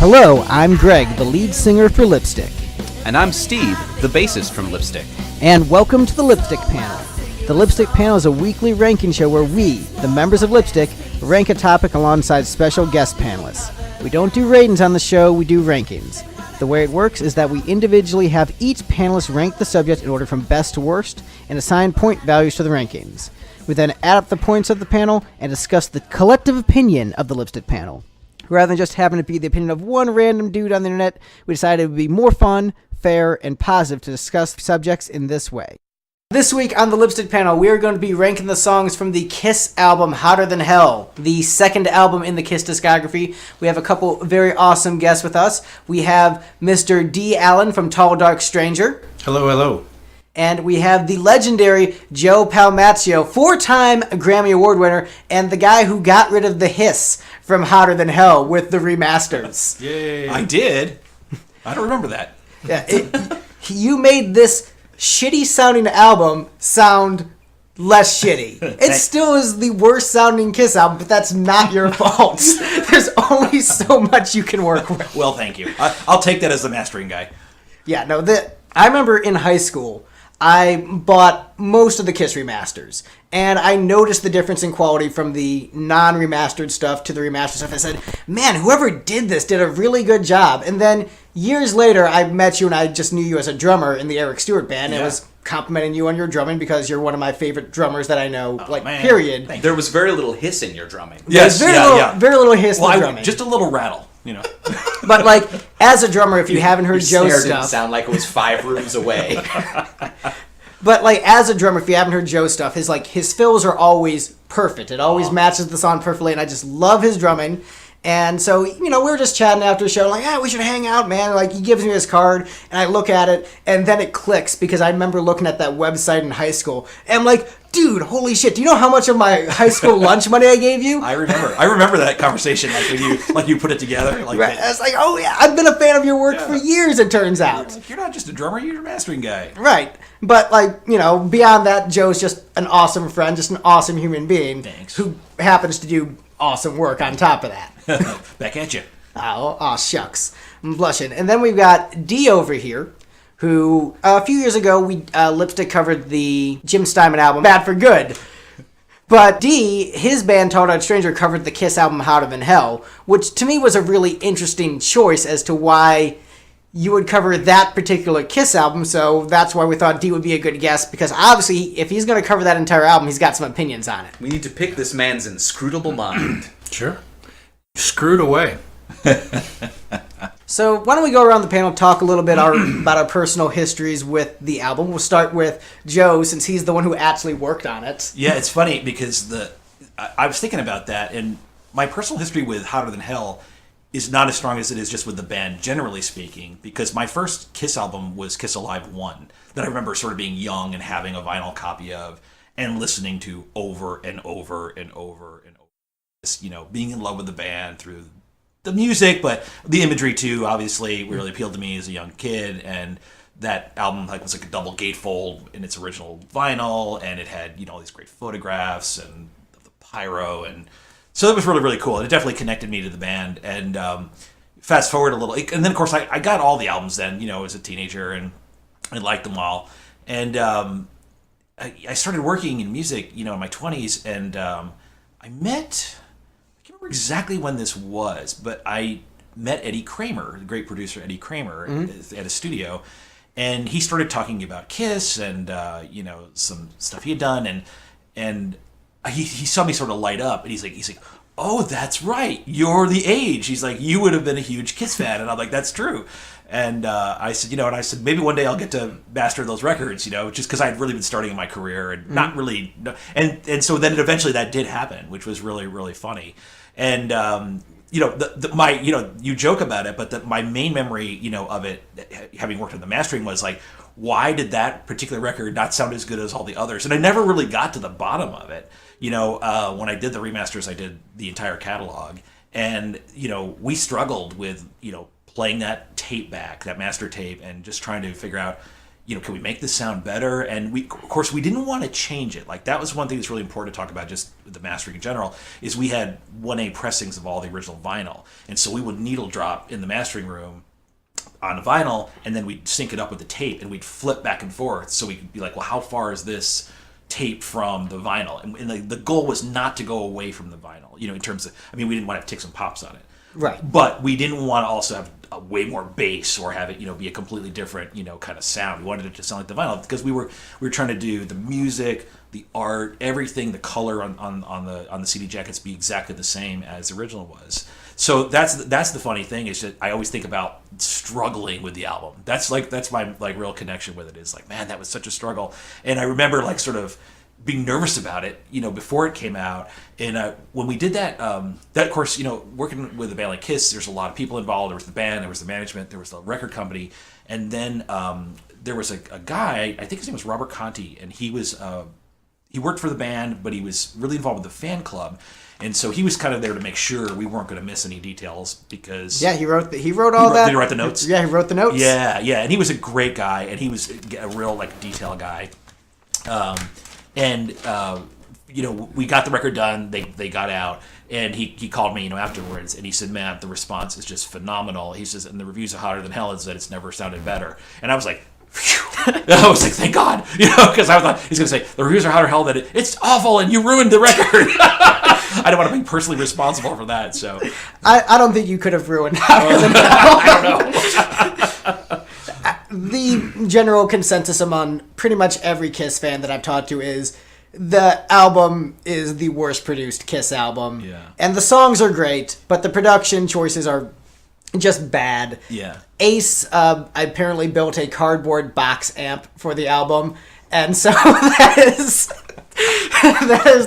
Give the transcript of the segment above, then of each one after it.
Hello, I'm Greg, the lead singer for Lipstick. And I'm Steve, the bassist from Lipstick. And welcome to the Lipstick Panel. The Lipstick Panel is a weekly ranking show where we, the members of Lipstick, rank a topic alongside special guest panelists. We don't do ratings on the show, we do rankings. The way it works is that we individually have each panelist rank the subject in order from best to worst and assign point values to the rankings. We then add up the points of the panel and discuss the collective opinion of the Lipstick Panel. Rather than just having it be the opinion of one random dude on the internet, we decided it would be more fun, fair, and positive to discuss subjects in this way. This week on the Lipstick Panel, we are going to be ranking the songs from the Kiss album Hotter Than Hell, the second album in the Kiss discography. We have a couple very awesome guests with us. We have Mr. Dee Allen from Tall Dark Stranger. Hello, hello. And we have the legendary Joe Palmaccio, 4-time Grammy Award winner, and the guy who got rid of the hiss from Hotter Than Hell with the remasters. Yay. I did. I don't remember that. Yeah, you made this shitty-sounding album sound less shitty. It still is the worst-sounding Kiss album, but that's not your fault. There's only so much you can work with. Well, thank you. I'll take that as the mastering guy. Yeah, no, I remember in high school, I bought most of the Kiss remasters, and I noticed the difference in quality from the non-remastered stuff to the remastered stuff. I said, man, whoever did this did a really good job. And then years later, I met you, and I just knew you as a drummer in the Eric Stewart band, and was complimenting you on your drumming because you're one of my favorite drummers that I know, period. There was very little hiss in your drumming. Yes, very little hiss in the drumming. Just a little rattle, you know. But, like, as a drummer, if you haven't heard Joe's stuff... didn't sound like it was 5 rooms away. But, like, as a drummer, if you haven't heard Joe's stuff, his fills are always perfect. It always matches the song perfectly, and I just love his drumming. And so, we were just chatting after the show, like, we should hang out, man. Like, he gives me his card, and I look at it, and then it clicks, because I remember looking at that website in high school, and I'm like, dude, holy shit, do you know how much of my high school lunch money I gave you? I remember that conversation, when you put it together. Like right. I was like, oh yeah, I've been a fan of your work for years, it turns out. You're not just a drummer, you're a mastering guy. Right. But, beyond that, Joe's just an awesome friend, just an awesome human being. Thanks. Who happens to do awesome work on top of that. Back at you. Oh, shucks. I'm blushing. And then we've got Dee over here, who a few years ago, we Lipstick covered the Jim Steinman album, Bad for Good. But Dee, his band, Tall Dark Stranger, covered the Kiss album, Hotter Than Hell, which to me was a really interesting choice as to why you would cover that particular Kiss album, so that's why we thought Dee would be a good guest, because obviously, if he's going to cover that entire album, he's got some opinions on it. We need to pick this man's inscrutable mind. Sure. Screwed away. So why don't we go around the panel, talk a little bit about our personal histories with the album. We'll start with Joe, since he's the one who actually worked on it. Yeah, it's funny, because I was thinking about that, and my personal history with Hotter Than Hell is not as strong as it is just with the band, generally speaking, because my first Kiss album was Kiss Alive 1, that I remember sort of being young and having a vinyl copy of, and listening to over and over and over and over. Just, being in love with the band through the music, but the imagery too, obviously, really appealed to me as a young kid, and that album was like a double gatefold in its original vinyl, and it had, all these great photographs and the pyro, and so that was really, really cool. And it definitely connected me to the band. And fast forward a little, and then of course I got all the albums then, as a teenager, and I liked them all. And I started working in music, in my 20s, and I can't remember exactly when this was, but I met Eddie Kramer, the great producer Eddie Kramer, at a studio, and he started talking about Kiss and some stuff he had done, and he saw me sort of light up, and he's like, oh, that's right, you're the age. He's like, you would have been a huge Kiss fan, and I'm like, that's true. And I said, maybe one day I'll get to master those records, just because I had really been starting in my career and not really, and so then eventually that did happen, which was really, really funny. And you joke about it, but my main memory, of it, having worked on the mastering, was like, why did that particular record not sound as good as all the others? And I never really got to the bottom of it. When I did the remasters, I did the entire catalog, and we struggled with playing that tape back, that master tape, and just trying to figure out, can we make this sound better? And of course, we didn't want to change it. Like, that was one thing that's really important to talk about, just with the mastering in general, is we had 1A pressings of all the original vinyl. And so we would needle drop in the mastering room on the vinyl, and then we'd sync it up with the tape, and we'd flip back and forth. So we could be like, well, how far is this tape from the vinyl? And the goal was not to go away from the vinyl, in terms of, we didn't want to have ticks and pops on it. Right. But we didn't want to also have a way more bass or have it, be a completely different, kind of sound. We wanted it to sound like the vinyl because we were trying to do the music, the art, everything, the color on the CD jackets be exactly the same as the original was. So that's the funny thing, is that I always think about struggling with the album. That's my real connection with it, is like, man, that was such a struggle. And I remember sort of being nervous about it, before it came out. And when we did that, that of course, working with a band like Kiss, there's a lot of people involved. There was the band, there was the management, there was the record company, and then there was a guy, I think his name was Robert Conti, and he worked for the band, but he was really involved with the fan club. And so he was kind of there to make sure we weren't going to miss any details, because he wrote all that. Did he write the notes? Yeah, he wrote the notes. Yeah, and he was a great guy, and he was a real detail guy. We got the record done. They got out, and he called me, afterwards, and he said, "Man, the response is just phenomenal." He says, "And the reviews are hotter than hell. Is that it's never sounded better." And I was like, phew. I was like, thank God, because I thought he's going to say the reviews are hotter than hell, that it's awful, and you ruined the record. I don't want to be personally responsible for that. So I don't think you could have ruined hotter than hell. I don't know. The general consensus among pretty much every Kiss fan that I've talked to is the album is the worst produced Kiss album. Yeah. And the songs are great, but the production choices are just bad. Yeah. Ace apparently built a cardboard box amp for the album, and so that is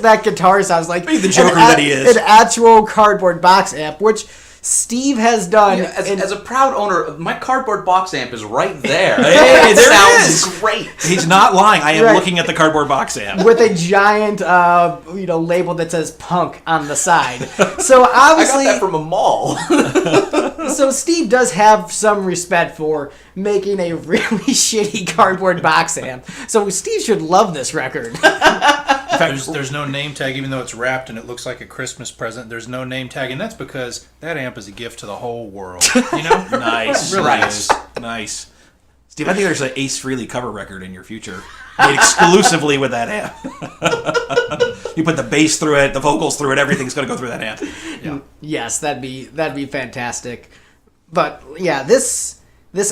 that guitar sounds like the joker that he is. An actual cardboard box amp, which Steve has done. Yeah, as a proud owner, my cardboard box amp is right there. Hey, it there sounds it is. Great. He's not lying. I am Right. looking at the cardboard box amp. With a giant, label that says "punk" on the side. So obviously, I got that from a mall. so Steve does have some respect for making a really shitty cardboard box amp. So Steve should love this record. In fact, there's no name tag, even though it's wrapped and it looks like a Christmas present. There's no name tag, and that's because that amp is a gift to the whole world. Nice, It really right? is. Nice, Steve. I think there's an Ace Frehley cover record in your future, made exclusively with that amp. You put the bass through it, the vocals through it, everything's going to go through that amp. Yeah. Yes, that'd be fantastic. But yeah, this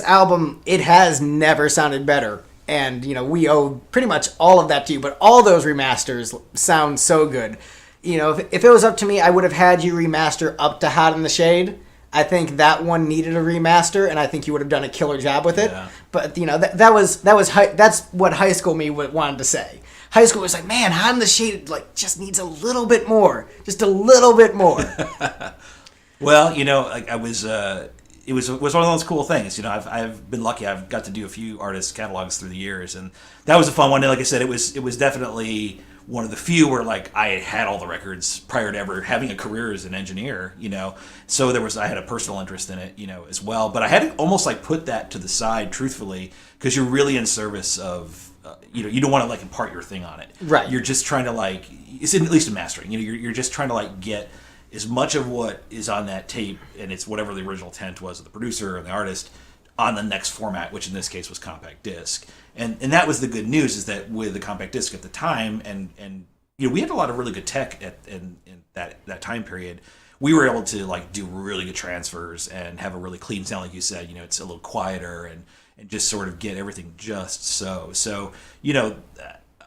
album, it has never sounded better. And, we owe pretty much all of that to you. But all those remasters sound so good. If it was up to me, I would have had you remaster up to Hot in the Shade. I think that one needed a remaster, and I think you would have done a killer job with it. Yeah. But, that's what high school me wanted to say. High school was like, man, Hot in the Shade just needs a little bit more. Just a little bit more. Well, I was. It was one of those cool things. I've been lucky. I've got to do a few artists' catalogs through the years, and that was a fun one. And like I said, it was definitely one of the few where I had all the records prior to ever having a career as an engineer. So I had a personal interest in it, as well. But I had to almost put that to the side, truthfully, because you're really in service of. You don't want to impart your thing on it. Right. You're just trying to it's at least in mastering. You're just trying to get as much of what is on that tape, and it's whatever the original intent was of the producer and the artist, on the next format, which in this case was compact disc. And that was the good news, is that with the compact disc at the time, and we had a lot of really good tech in that time period. We were able to do really good transfers and have a really clean sound, like you said. It's a little quieter and just sort of get everything just so. So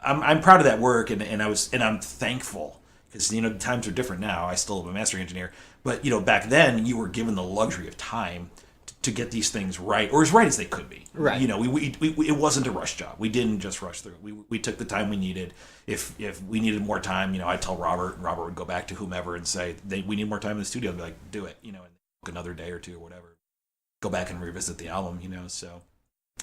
I'm proud of that work, and I'm thankful. Because, the times are different now. I still am a mastering engineer. But, back then, you were given the luxury of time to get these things right, or as right as they could be. Right. It wasn't a rush job. We didn't just rush through it. We took the time we needed. If we needed more time, I'd tell Robert, and Robert would go back to whomever and say, we need more time in the studio. I'd be like, do it, and another day or two or whatever. Go back and revisit the album, So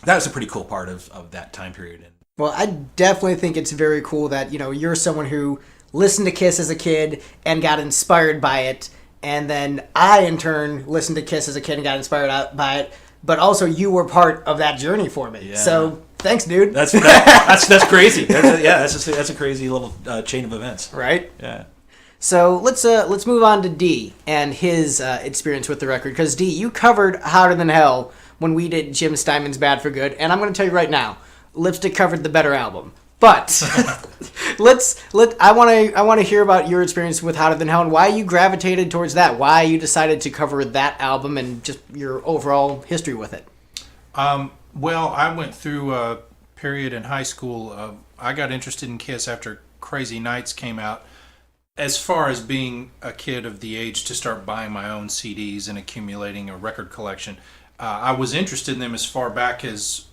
that was a pretty cool part of that time period. And Well, I definitely think it's very cool that, you're someone who listened to Kiss as a kid and got inspired by it, and then I, in turn, listened to Kiss as a kid and got inspired by it, but also you were part of that journey for me. Yeah. So Thanks, dude. That's crazy. That's a crazy little chain of events. Right? Yeah. So let's move on to Dee and his experience with the record. Because Dee, you covered Hotter Than Hell when we did Jim Steinman's Bad for Good, and I'm going to tell you right now, Lipstick covered the better album. But I want to hear about your experience with Hotter Than Hell and why you gravitated towards that. Why you decided to cover that album and just your overall history with it. Well, I went through a period in high school. I got interested in Kiss after Crazy Nights came out. As far as being a kid of the age to start buying my own CDs and accumulating a record collection, I was interested in them as far back as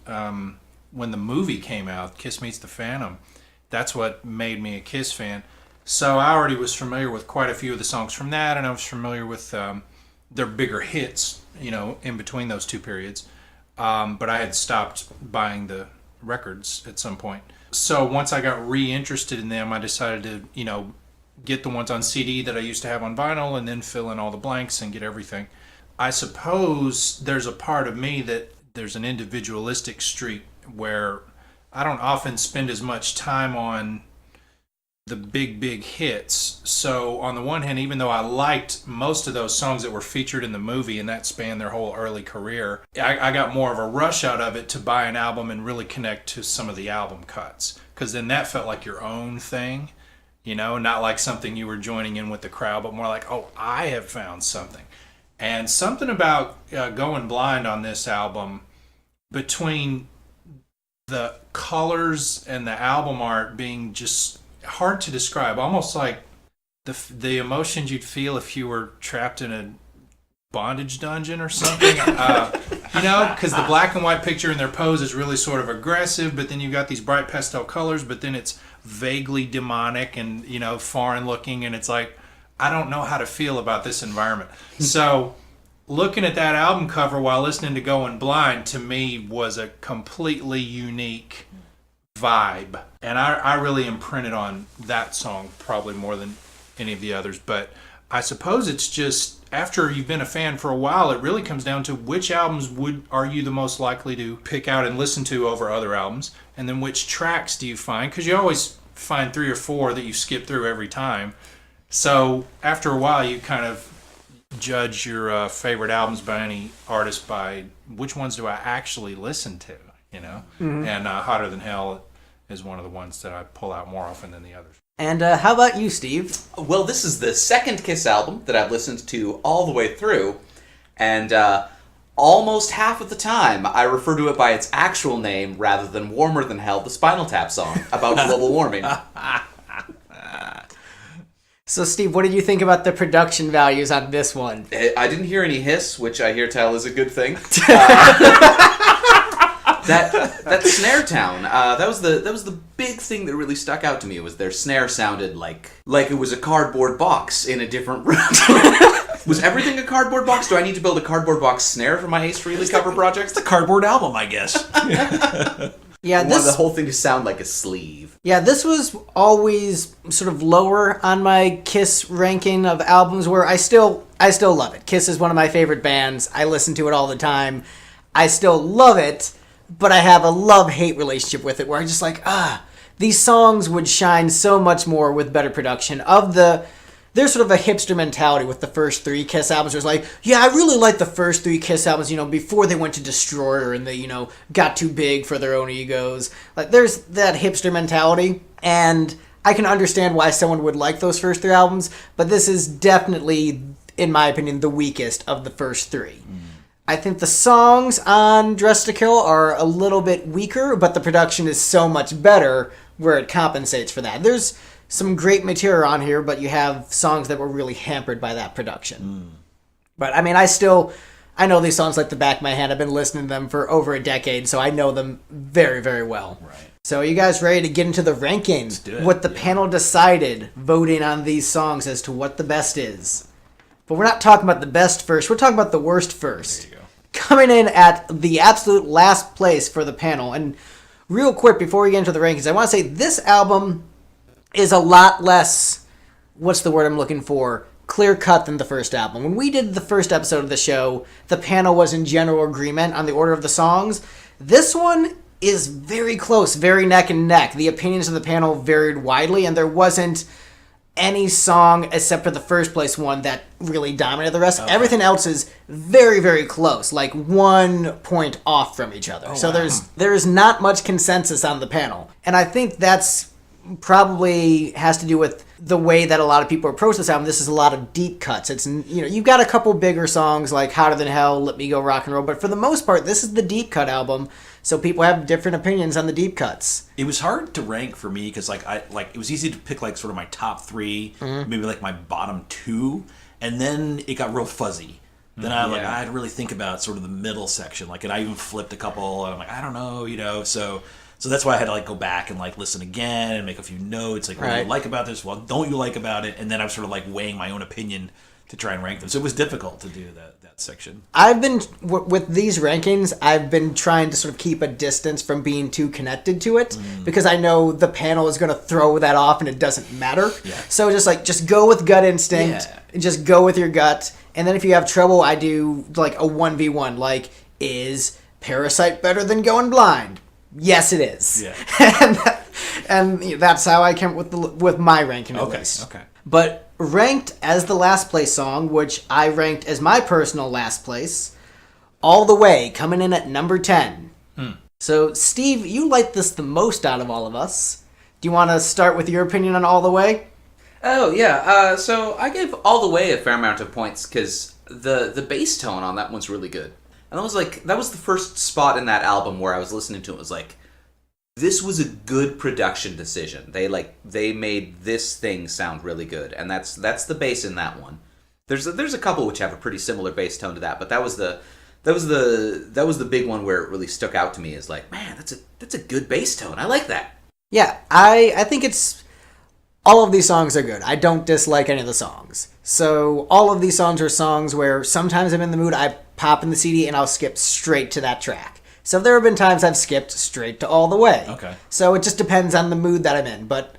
when the movie came out, Kiss Meets the Phantom. That's what made me a Kiss fan. So I already was familiar with quite a few of the songs from that, and I was familiar with their bigger hits, in between those two periods. But I had stopped buying the records at some point. So once I got re-interested in them, I decided to, get the ones on CD that I used to have on vinyl and then fill in all the blanks and get everything. I suppose there's a part of me that there's an individualistic streak where I don't often spend as much time on the big hits. So on the one hand, even though I liked most of those songs that were featured in the movie and that spanned their whole early career, I got more of a rush out of it to buy an album and really connect to some of the album cuts. Because then that felt like your own thing, not like something you were joining in with the crowd, but more like, oh, I have found something. And something about Going Blind on this album, between the colors and the album art being just hard to describe, almost like the emotions you'd feel if you were trapped in a bondage dungeon or something, because the black and white picture in their pose is really sort of aggressive, but then you've got these bright pastel colors, but then it's vaguely demonic and foreign looking, and it's like, I don't know how to feel about this environment. So looking at that album cover while listening to Going Blind, to me, was a completely unique vibe. And I really imprinted on that song probably more than any of the others. But I suppose it's just, after you've been a fan for a while, it really comes down to which albums are you the most likely to pick out and listen to over other albums, and then which tracks do you find, because you always find 3 or 4 that you skip through every time. So after a while, you kind of judge your favorite albums by any artist by which ones do I actually listen to, Mm-hmm. And Hotter Than Hell is one of the ones that I pull out more often than the others. And how about you, Steve? Well, this is the second Kiss album that I've listened to all the way through, and almost half of the time I refer to it by its actual name rather than Warmer Than Hell, the Spinal Tap song about global warming. So, Steve, what did you think about the production values on this one? I didn't hear any hiss, which I hear tell is a good thing. That snare town, that was the big thing that really stuck out to me, was their snare sounded like it was a cardboard box in a different room. Was everything a cardboard box? Do I need to build a cardboard box snare for my Ace Frehley cover project? It's the cardboard album, I guess. Yeah, I wanted the whole thing to sound like a sleeve. Yeah, this was always sort of lower on my Kiss ranking of albums, where I still love it. Kiss is one of my favorite bands. I listen to it all the time. I still love it, but I have a love-hate relationship with it, where I'm just like, these songs would shine so much more with better production. There's sort of a hipster mentality with the first 3 Kiss albums. There's like, yeah, I really like the first 3 Kiss albums, before they went to Destroyer and they, got too big for their own egos. Like, there's that hipster mentality, and I can understand why someone would like those first 3 albums, but this is definitely, in my opinion, the weakest of the first 3. I think the songs on Dressed to Kill are a little bit weaker, but the production is so much better where it compensates for that. There's some great material on here, but you have songs that were really hampered by that production. But, I mean, I know these songs like the back of my hand. I've been listening to them for over a decade, so I know them very, very well. Right. So are you guys ready to get into the rankings? Let's do it. What the panel decided, voting on these songs as to what the best is. But we're not talking about the best first. We're talking about the worst first. There you go. Coming in at the absolute last place for the panel. And real quick, before we get into the rankings, I want to say this album is a lot less, what's the word I'm looking for, clear-cut than the first album. When we did the first episode of the show, the panel was in general agreement on the order of the songs. This one is very close, very neck and neck. The opinions of the panel varied widely, and there wasn't any song except for the first place one that really dominated the rest. Okay. Everything else is very, very close, like 1 point off from each other. So there's not much consensus on the panel. And I think that's probably has to do with the way that a lot of people approach this album. This is a lot of deep cuts. It's, you've got a couple bigger songs like Hotter Than Hell, Let Me Go Rock and Roll, but for the most part, this is the deep cut album. So people have different opinions on the deep cuts. It was hard to rank for me because it was easy to pick like sort of my top 3, maybe like my bottom 2, and then it got real fuzzy. Then I had to really think about sort of the middle section, and I even flipped a couple, and I'm like, I don't know, so that's why I had to go back and listen again and make a few notes, what do you like about this? What don't you like about it? And then I'm sort of weighing my own opinion to try and rank them. So it was difficult to do that section. I've been, with these rankings, I've been trying to sort of keep a distance from being too connected to it because I know the panel is going to throw that off and it doesn't matter. Yeah. So just go with gut instinct. Yeah. Just go with your gut. And then if you have trouble, I do a 1v1. Is Parasite better than Going Blind? Yes, it is. Yeah. and that's how I came with my ranking at least. Okay. But ranked as the last place song, which I ranked as my personal last place, All the Way, coming in at number 10. So, Steve, you liked this the most out of all of us. Do you want to start with your opinion on All the Way? Oh, yeah. So I gave All the Way a fair amount of points because the bass tone on that one's really good. And that was the first spot in that album where I was listening to it, was this was a good production decision. They made this thing sound really good, and that's the bass in that one. There's a couple which have a pretty similar bass tone to that, but that was the big one where it really stuck out to me as man, that's a good bass tone. I like that. Yeah, I think it's all of these songs are good. I don't dislike any of the songs. So all of these songs are songs where sometimes I'm in the mood, I pop in the CD and I'll skip straight to that track. So there have been times I've skipped straight to All the Way. Okay. So it just depends on the mood that I'm in. But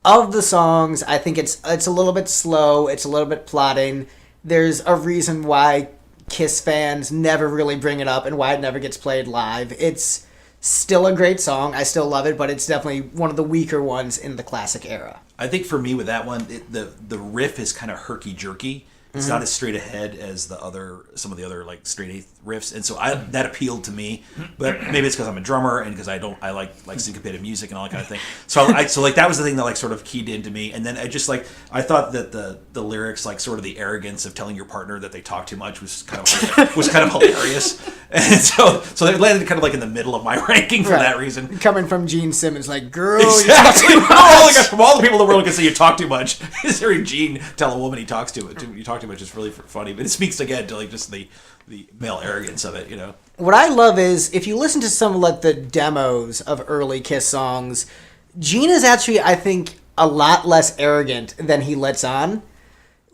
of the songs, I think it's a little bit slow. It's a little bit plotting. There's a reason why Kiss fans never really bring it up and why it never gets played live. It's still a great song. I still love it, but it's definitely one of the weaker ones in the classic era. I think for me with that one, the riff is kind of herky-jerky. It's not as straight ahead as some of the other straight eighth riffs, and so that appealed to me. But maybe it's because I'm a drummer and because I like syncopated music and all that kind of thing. So that was the thing that sort of keyed into me. And then I thought that the lyrics sort of the arrogance of telling your partner that they talk too much was kind of hilarious. And so it landed kind of in the middle of my ranking for that reason. Coming from Gene Simmons, girl, exactly. You talk too much. From all the people in the world who can say you talk too much, is hearing Gene tell a woman he talks too much. You talk too much is really funny, but it speaks again to just the male arrogance of it, What I love is if you listen to some of the demos of early Kiss songs, Gene is actually, I think, a lot less arrogant than he lets on.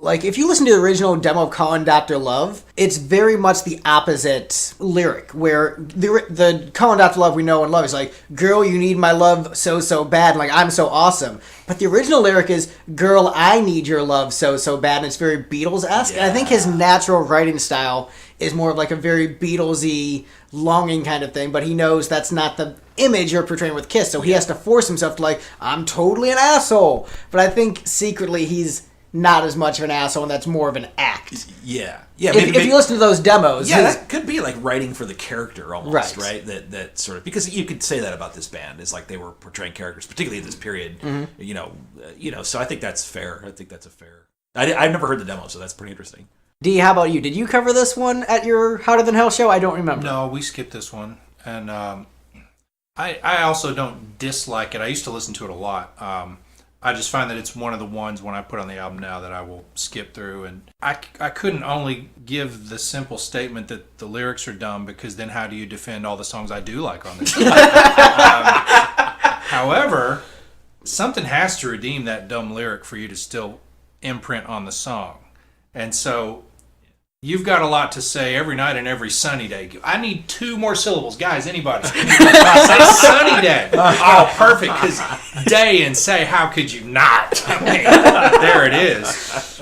If you listen to the original demo of Calling Dr. Love, it's very much the opposite lyric, where the Calling Dr. Love we know and love is girl, you need my love so bad, and I'm so awesome. But the original lyric is, girl, I need your love so bad, and it's very Beatles-esque. Yeah. And I think his natural writing style is more of a very Beatles-y, longing kind of thing, but he knows that's not the image you're portraying with Kiss, so he has to force himself to I'm totally an asshole. But I think secretly he's not as much of an asshole, and that's more of an act. Yeah. If you listen to those demos, that could be writing for the character almost, right? That sort of, because you could say that about this band, is they were portraying characters, particularly at this period. So I think that's fair. I think that's a fair. I've never heard the demo, so that's pretty interesting. Dee, how about you? Did you cover this one at your Hotter Than Hell show? I don't remember. No, we skipped this one, and I also don't dislike it. I used to listen to it a lot. I just find that it's one of the ones when I put on the album now that I will skip through. And I couldn't only give the simple statement that the lyrics are dumb, because then how do you defend all the songs I do like on this album? However, something has to redeem that dumb lyric for you to still imprint on the song. And so you've got a lot to say every night and every sunny day. I need 2 more syllables. Guys, anybody. Say sunny day. Oh, perfect, because day and say, how could you not? I mean, there it is.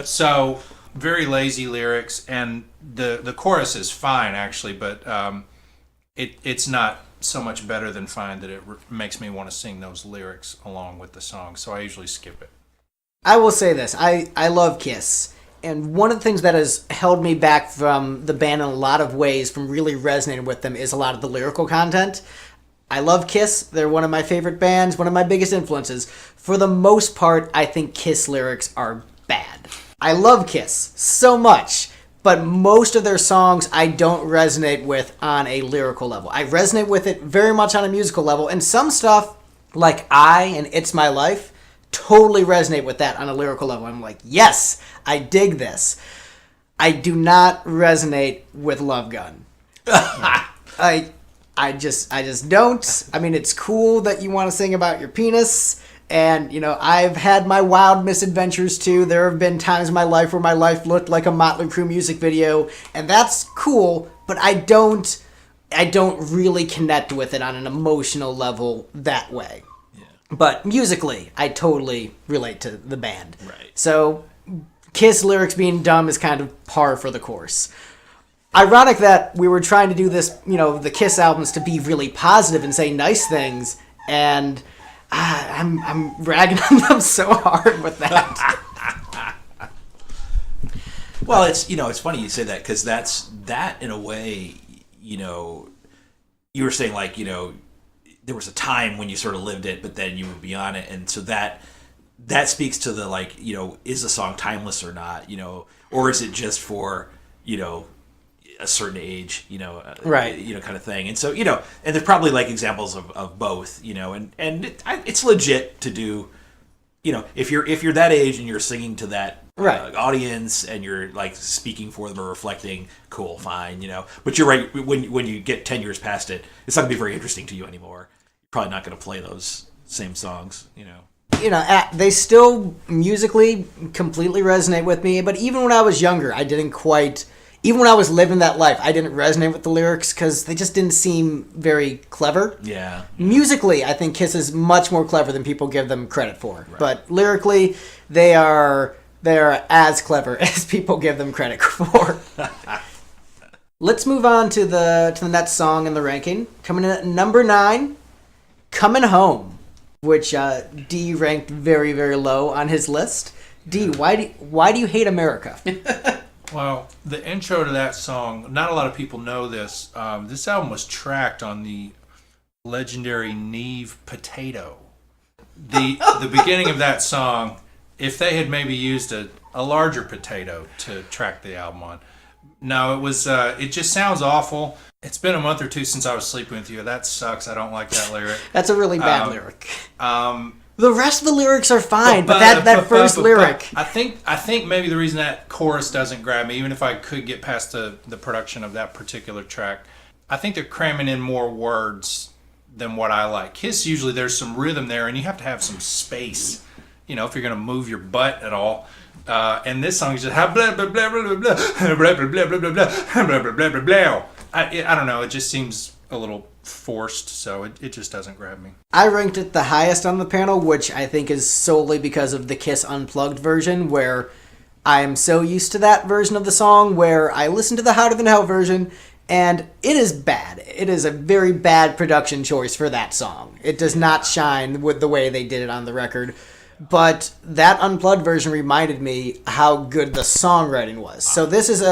So, very lazy lyrics, and the chorus is fine, actually, but it's not so much better than fine that it makes me want to sing those lyrics along with the song. So I usually skip it. I will say this. I love Kiss. And one of the things that has held me back from the band in a lot of ways from really resonating with them is a lot of the lyrical content. I love Kiss. They're one of my favorite bands, one of my biggest influences. For the most part, I think Kiss lyrics are bad. I love Kiss so much, but most of their songs I don't resonate with on a lyrical level. I resonate with it very much on a musical level, and some stuff, like I and It's My Life, totally resonate with that on a lyrical level. I'm like, yes, I dig this. I do not resonate with Love Gun. I just don't. I mean, it's cool that you want to sing about your penis, and I've had my wild misadventures too. There have been times in my life where my life looked like a Motley Crue music video, and that's cool, but I don't really connect with it on an emotional level that way. But musically, I totally relate to the band. Right. So, Kiss lyrics being dumb is kind of par for the course. Ironic that we were trying to do this, the Kiss albums to be really positive and say nice things, and I'm ragging on them so hard with that. Well, it's funny you say that, because that in a way, you were saying like, there was a time when you sort of lived it, but then you were beyond it, and so that speaks to the, like, is the song timeless or not, or is it just for a certain age, right, kind of thing. And so and there's probably like examples of both, and it's legit to do, if you're that age and you're singing to that right audience and you're like speaking for them or reflecting, cool, fine, But you're right, when you get 10 years past it, it's not gonna be very interesting to you anymore. Probably not going to play those same songs, they still musically completely resonate with me, but even when I was younger, I didn't quite, even when I was living that life, I didn't resonate with the lyrics because they just didn't seem very clever. Yeah. Musically, I think Kiss is much more clever than people give them credit for, right. But lyrically, they are as clever as people give them credit for. Let's move on to the next song in the ranking. Coming in at number 9, Coming Home, which Dee ranked very, very low on his list. Dee, why do you hate America? Well, the intro to that song, not a lot of people know this. This album was tracked on the legendary Neve Potato. The beginning of that song, if they had maybe used a larger potato to track the album on. No, it was. It just sounds awful. It's been a month or two since I was sleeping with you. That sucks. I don't like that lyric. That's a really bad lyric. The rest of the lyrics are fine, but that first lyric. I think maybe the reason that chorus doesn't grab me, even if I could get past the production of that particular track, I think they're cramming in more words than what I like. Kiss, usually there's some rhythm there, and you have to have some space, if you're going to move your butt at all. And this song is just blah blah blah blah blah blah blah blah blah blah blah blah blah blah blah. I don't know. It just seems a little forced, so it just doesn't grab me. I ranked it the highest on the panel, which I think is solely because of the Kiss Unplugged version, where I am so used to that version of the song, where I listen to the Hotter Than Hell version, and it is bad. It is a very bad production choice for that song. It does not shine with the way they did it on the record. But that Unplugged version reminded me how good the songwriting was. So this is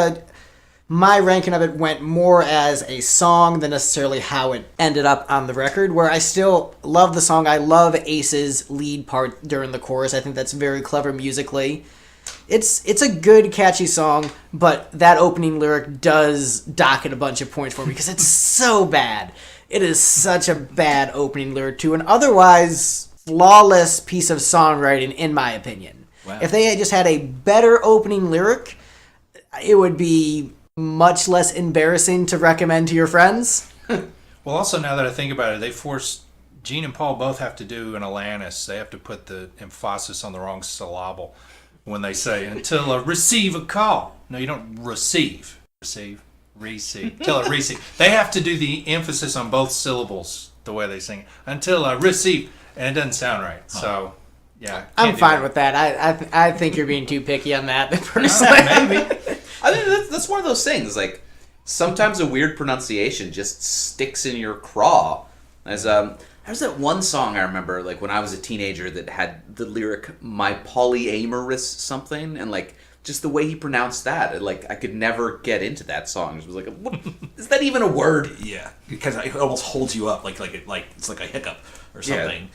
my ranking of it went more as a song than necessarily how it ended up on the record, where I still love the song. I love Ace's lead part during the chorus. I think that's very clever musically. It's a good, catchy song, but that opening lyric does dock it a bunch of points for me because it's so bad. It is such a bad opening lyric to an otherwise flawless piece of songwriting, in my opinion. Wow. If they had just had a better opening lyric, it would be much less embarrassing to recommend to your friends. Well, also, now that I think about it, they forced Gene and Paul both have to do an Alanis. They have to put the emphasis on the wrong syllable when they say, until I receive a call. No, you don't receive. Receive. Until I receive. They have to do the emphasis on both syllables the way they sing it. Until I receive. And it doesn't sound right. So, yeah. I'm fine with that. I think you're being too picky on that, personally. Maybe. I mean, that's one of those things. Like, Sometimes a weird pronunciation just sticks in your craw. There's that one song I remember, like when I was a teenager, that had the lyric "my polyamorous something," and like just the way he pronounced that, like I could never get into that song. It was like, what, is that even a word? Yeah, because it almost holds you up, like it's like a hiccup or something. Yeah.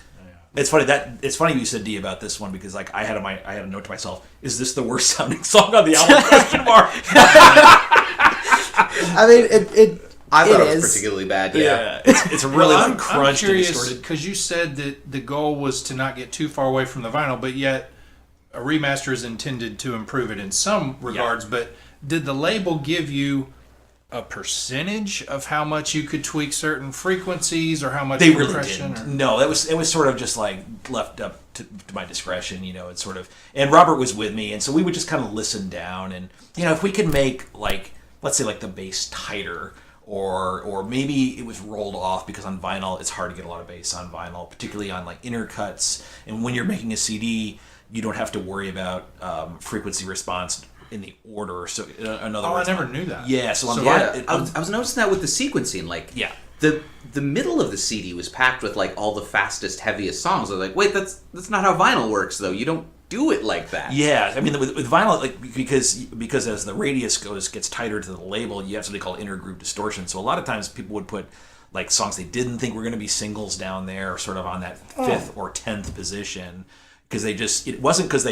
It's funny you said, Dee, about this one, because like I had a note to myself: is this the worst sounding song on the album? Question mark. I mean, I thought it was is particularly bad. Yeah, it's really I'm crunched and curious distorted. because you said that the goal was to not get too far away from the vinyl, but yet a remaster is intended to improve it in some regards. But did the label give you a percentage of how much you could tweak certain frequencies or how much They really compression? didn't. No, it was sort of just like left up to my discretion, It's sort of, and Robert was with me, and so we would just kind of listen down, and if we could make like, let's say like the bass tighter, or maybe it was rolled off, because on vinyl it's hard to get a lot of bass on vinyl, particularly on like intercuts, and when you're making a CD, you don't have to worry about frequency response in the order. So in other words, I never knew that. Yeah, so on Yeah, I was noticing that with the sequencing, like the middle of the CD was packed with like all the fastest, heaviest songs. I was like, wait, that's not how vinyl works, though. You don't do it like that. Yeah, I mean with vinyl, like because as the radius gets tighter to the label, you have something called intergroup distortion. So a lot of times people would put like songs they didn't think were going to be singles down there, sort of on that 5th or 10th position. Because it wasn't because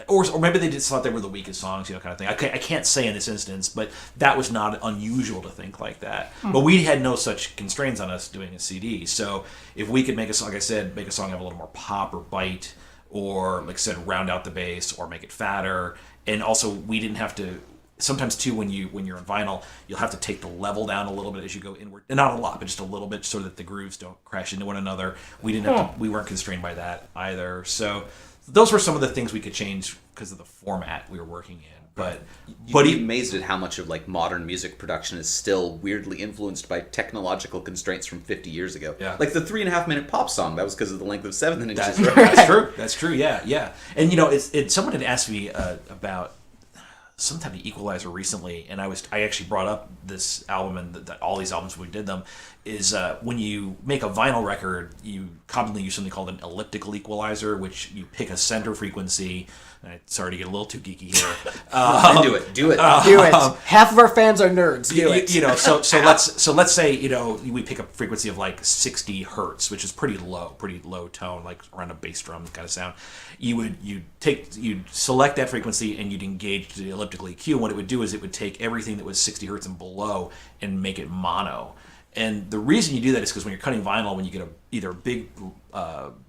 or maybe they just thought they were the weakest songs, kind of thing. I can't say in this instance, but that was not unusual to think like that. But we had no such constraints on us doing a CD. So if we could make a song, like I said, make a song have a little more pop or bite, or like I said, round out the bass, or make it fatter, and also we didn't have to. Sometimes too, when you're on vinyl, you'll have to take the level down a little bit as you go inward, and not a lot, but just a little bit, so that the grooves don't crash into one another. We didn't have to, we weren't constrained by that either. So those were some of the things we could change because of the format we were working in. But You'd be amazed at how much of like modern music production is still weirdly influenced by technological constraints from 50 years ago. Yeah. Like the 3.5 minute pop song, that was because of the length of 7 inches. that's true. That's true. Yeah. And someone had asked me about some type of equalizer recently, and I actually brought up this album, and that all these albums when we did them is when you make a vinyl record, you commonly use something called an elliptical equalizer, which you pick a center frequency. Sorry to get a little too geeky here. Do it. do it. Half of our fans are nerds. Do it. So let's say we pick a frequency of like 60 hertz, which is pretty low tone, like around a bass drum kind of sound. You'd select that frequency and you'd engage the elliptical EQ. And what it would do is it would take everything that was 60 hertz and below and make it mono. And the reason you do that is because when you're cutting vinyl, when you get either a big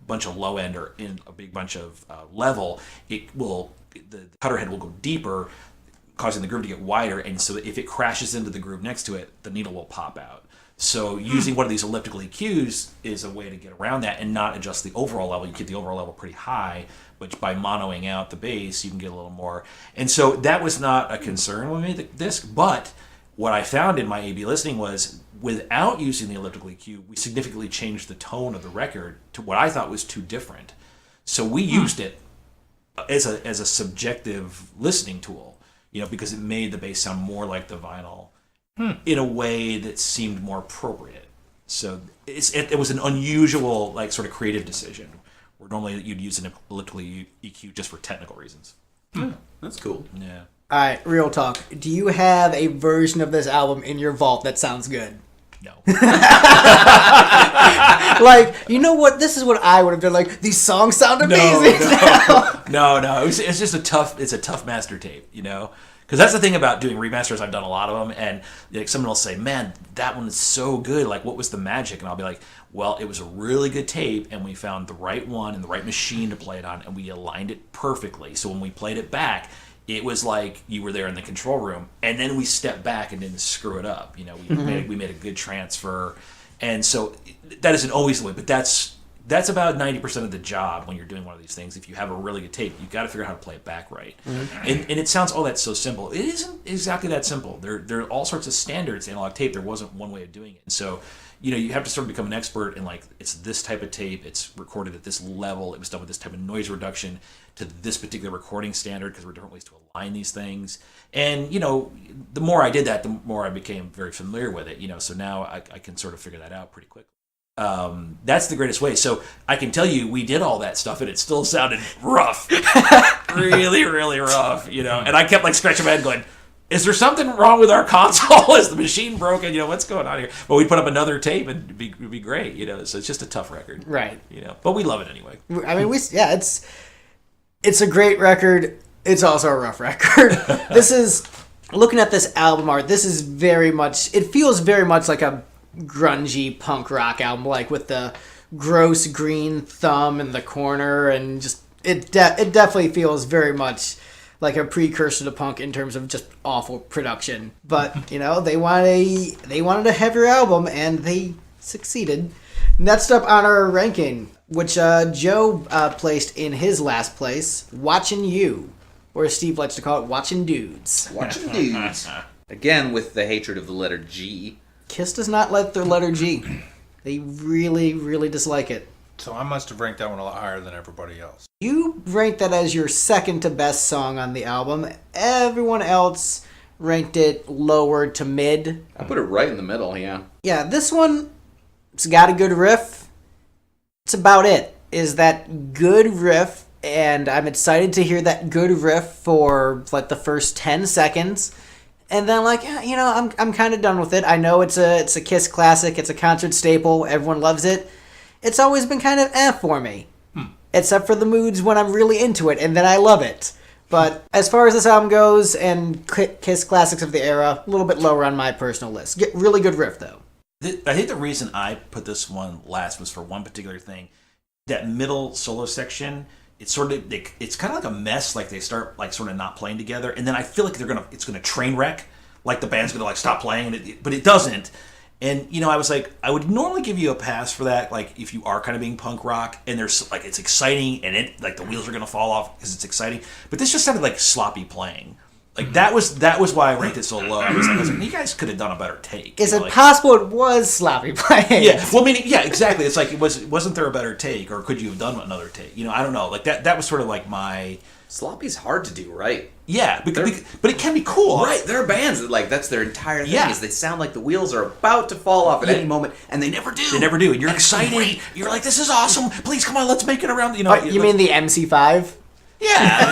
bunch of low end or in a big bunch of level, the cutter head will go deeper, causing the groove to get wider. And so if it crashes into the groove next to it, the needle will pop out. So using one of these elliptical EQs is a way to get around that and not adjust the overall level. You keep the overall level pretty high, but by monoing out the bass, you can get a little more. And so that was not a concern when we made this, but what I found in my A/B listening was, without using the elliptical EQ, we significantly changed the tone of the record to what I thought was too different. So we used it as a subjective listening tool, because it made the bass sound more like the vinyl in a way that seemed more appropriate. So it was an unusual, like, sort of creative decision, where normally you'd use an elliptical EQ just for technical reasons. That's cool. Yeah. All right, real talk. Do you have a version of this album in your vault that sounds good? No. Like, you know what? This is what I would have done. Like, these songs sound amazing. No. It's just a tough master tape, Because that's the thing about doing remasters. I've done a lot of them, and like someone will say, "Man, that one is so good. Like, what was the magic?" And I'll be like, "Well, it was a really good tape, and we found the right one and the right machine to play it on, and we aligned it perfectly. So when we played it back, it was like you were there in the control room, and then we stepped back and didn't screw it up. We made a good transfer, and so that isn't always the way, but that's about 90% of the job when you're doing one of these things. If you have a really good tape, you've got to figure out how to play it back right. And it sounds, that's so simple. It isn't exactly that simple. There are all sorts of standards in analog tape. There wasn't one way of doing it. And so you have to sort of become an expert in like, it's this type of tape, it's recorded at this level, it was done with this type of noise reduction to this particular recording standard, because there were different ways to align these things. And, the more I did that, the more I became very familiar with it, so now I can sort of figure that out pretty quickly. That's the greatest way. So I can tell you, we did all that stuff and it still sounded rough. Really, really rough, and I kept like scratching my head going, is there something wrong with our console? Is the machine broken? What's going on here? Well, we put up another tape and it'd be great, so it's just a tough record. Right. But we love it anyway. I mean, it's a great record. It's also a rough record. This is, looking at this album art, this is it feels very much like a grungy punk rock album, like with the gross green thumb in the corner, and just, it definitely feels very much like a precursor to punk in terms of just awful production. But, they wanted a heavier album, and they succeeded. Next up on our ranking, which Joe placed in his last place, Watching You, or as Steve likes to call it, Watching Dudes. Watching Dudes. Again, with the hatred of the letter G. Kiss does not like their letter G. They really, really dislike it. So I must have ranked that one a lot higher than everybody else. You ranked that as your second to best song on the album. Everyone else ranked it lower to mid. I put it right in the middle, yeah. Yeah, this one, it's got a good riff. It's about it. Is that good riff, and I'm excited to hear that good riff for like the first 10 seconds. And then I'm kind of done with it. I know it's a Kiss classic. It's a concert staple. Everyone loves it. It's always been kind of for me. Except for the moods when I'm really into it, and then I love it. But as far as this album goes, and Kiss classics of the era, a little bit lower on my personal list. Really good riff, though. I think the reason I put this one last was for one particular thing. That middle solo section, it's kind of like a mess. Like they start like sort of not playing together, and then I feel like it's gonna train wreck. Like the band's gonna like stop playing, but it doesn't. And I was like, I would normally give you a pass for that, like if you are kind of being punk rock and there's like it's exciting and it like the wheels are gonna fall off because it's exciting. But this just sounded like sloppy playing. Like that was why I ranked it so low. I was like, you guys could have done a better take. Is it possible it was sloppy playing? Yeah. Well, meaning, yeah, exactly. It's like wasn't there a better take, or could you have done another take? I don't know. Like that was sort of like my. Sloppy's hard to do right. Yeah, but it can be cool. Right, there are bands that that's their entire thing, Yeah. is they sound like the wheels are about to fall off at any moment, and they never do. They never do, and you're And it's excited. great. You're like, this is awesome. Please, come on, let's make it around. You mean the MC5? Yeah,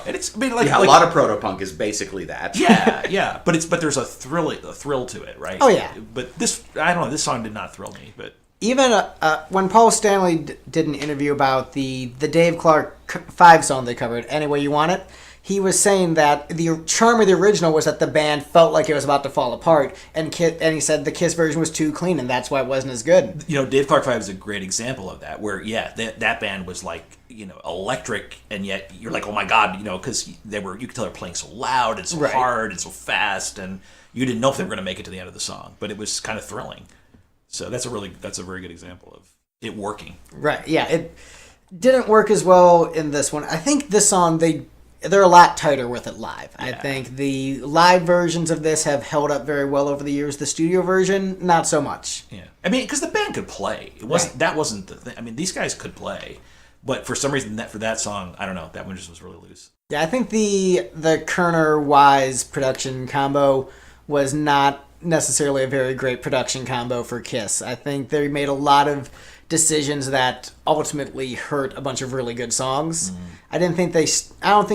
and it's a lot of proto-punk is basically that. Yeah, but there's a thrill to it, right? Oh, yeah. But this, I don't know, this song did not thrill me, but. Even when Paul Stanley did an interview about the Dave Clark 5 song they covered, Any Way You Want It, he was saying that the charm of the original was that the band felt like it was about to fall apart, and he said the Kiss version was too clean, and that's why it wasn't as good. Dave Clark 5 is a great example of that, where, that band was like, electric, and yet you're like, oh my God, because you could tell they're playing so loud and so hard and so fast, and you didn't know if they were going to make it to the end of the song, but it was kind of thrilling. So that's a very good example of it working. Right. Yeah. It didn't work as well in this one. I think this song they're a lot tighter with it live. Yeah. I think the live versions of this have held up very well over the years. The studio version, not so much. Yeah. I mean, because the band could play. That wasn't the thing. I mean, these guys could play, but for some reason for that song, I don't know, that one just was really loose. Yeah, I think the Kerner-Wise production combo was not necessarily a very great production combo for Kiss. I think they made a lot of decisions that ultimately hurt a bunch of really good songs. I don't think